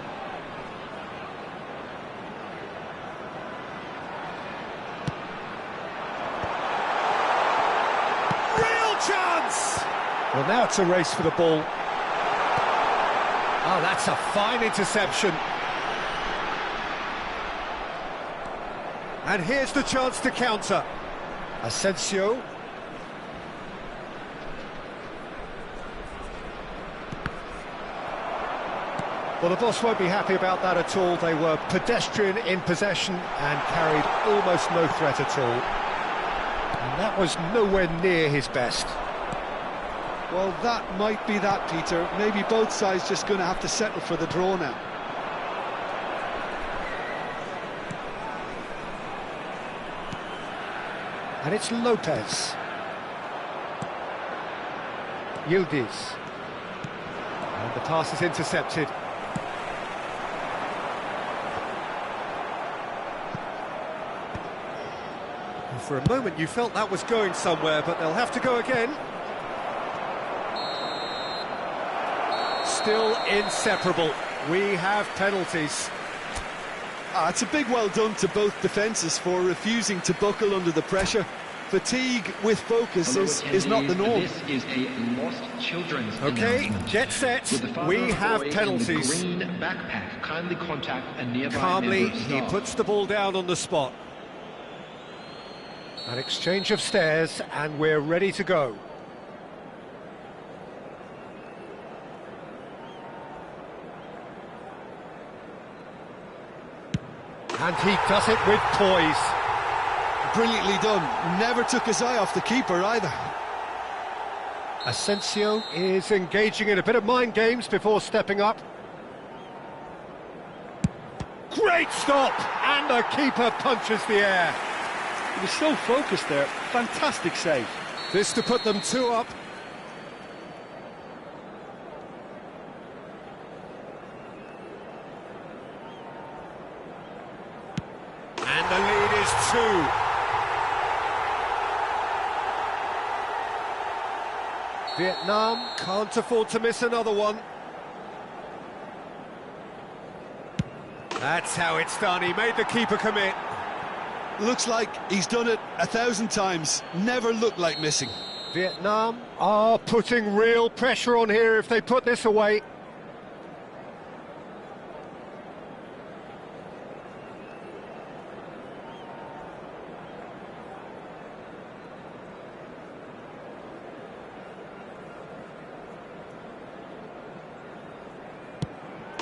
Real chance! Well, now it's a race for the ball. Oh, that's a fine interception. And here's the chance to counter. Asensio. Well, the boss won't be happy about that at all. They were pedestrian in possession and carried almost no threat at all. And that was nowhere near his best. Well, that might be that, Peter. Maybe both sides just going to have to settle for the draw now. And it's Lopez. Yildiz. And the pass is intercepted. And for a moment you felt that was going somewhere, but they'll have to go again. Still inseparable. We have penalties. It's a big well done to both defences for refusing to buckle under the pressure. Fatigue with focus is not the norm. This is a lost children's Okay, get set. We have penalties. Green backpack. Kindly contact a nearby Calmly, member of he staff. puts the ball down on the spot. An exchange of stares, and we're ready to go. And he does it with poise. Brilliantly done. Never took his eye off the keeper either. Asensio is engaging in a bit of mind games before stepping up. Great stop! And the keeper punches the air. He was so focused there. Fantastic save. This to put them 2 up. And the lead is 2. Vietnam can't afford to miss another one. That's how it's done. He made the keeper commit. Looks like he's done it 1,000 times. Never looked like missing. Vietnam are putting real pressure on here if they put this away.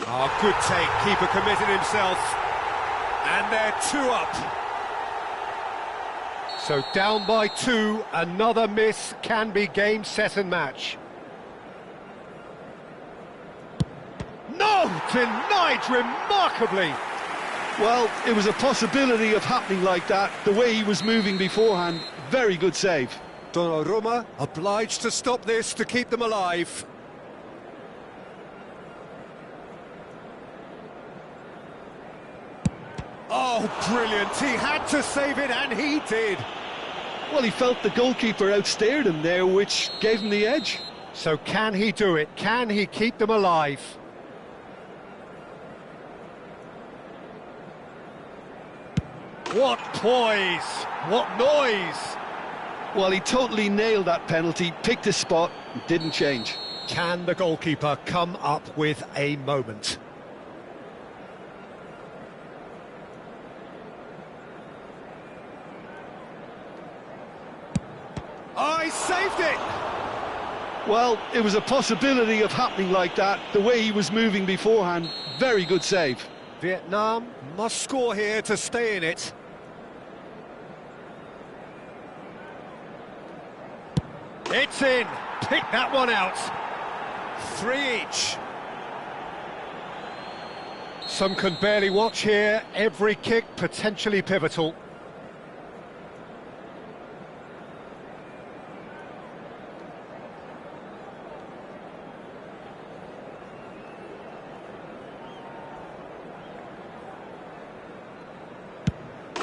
Oh, good take. Keeper committed himself. And they're 2 up. So down by 2, another miss can be game, set and match. No! Denied remarkably! Well, it was a possibility of happening like that. The way he was moving beforehand, very good save. Donnarumma obliged to stop this to keep them alive. Oh, brilliant. He had to save it, and he did. Well, he felt the goalkeeper outstared him there, which gave him the edge. So can he do it? Can he keep them alive? What poise! What noise! Well, he totally nailed that penalty, picked his spot, and didn't change. Can the goalkeeper come up with a moment? Oh, he saved it! Well, it was a possibility of happening like that. The way he was moving beforehand, very good save. Vietnam must score here to stay in it. It's in. Pick that one out. 3 each. Some can barely watch here. Every kick potentially pivotal.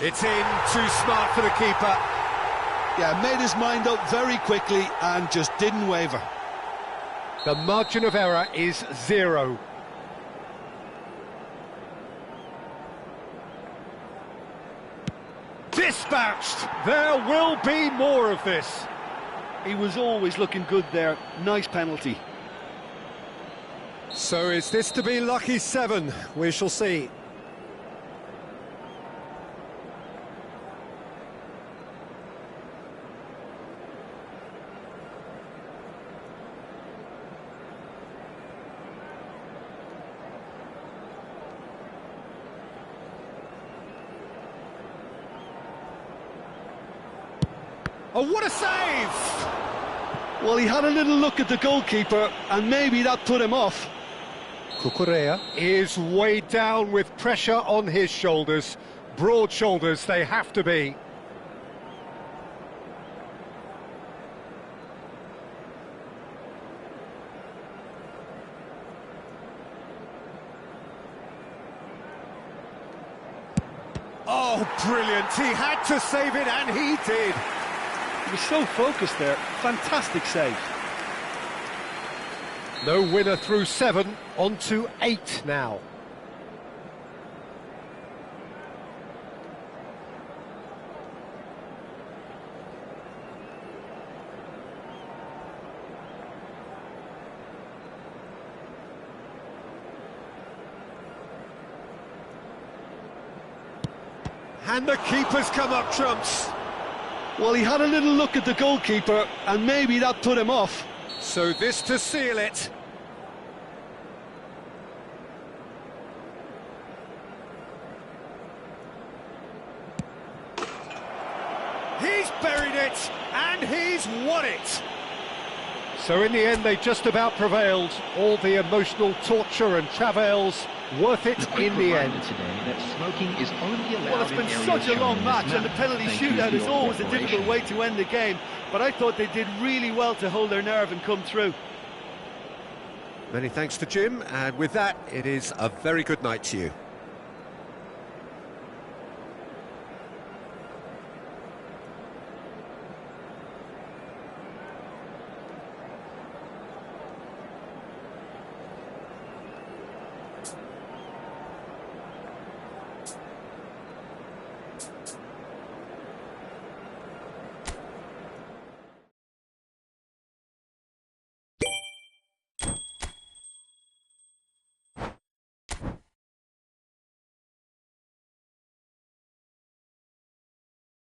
It's in, too smart for the keeper. Yeah, made his mind up very quickly and just didn't waver. The margin of error is 0. dispatched. There will be more of this. He was always looking good there. Nice penalty. So is this to be lucky 7? We shall see. Oh, what a save! Well, he had a little look at the goalkeeper, and maybe that put him off. Cucurella is weighed down with pressure on his shoulders. Broad shoulders they have to be. Oh, brilliant! He had to save it, and he did. He was so focused there. Fantastic save. No winner through 7, on to 8 now. And the keeper's come up trumps. Well, he had a little look at the goalkeeper, and maybe that put him off. So this to seal it. He's buried it, and he's won it. So in the end, they just about prevailed. All the emotional torture and travails, worth it in the end. Today that smoking is only allowed. Well, it's been such a long match, and the penalty shootout is always a difficult way to end the game. But I thought they did really well to hold their nerve and come through. Many thanks to Jim, and with that, it is a very good night to you.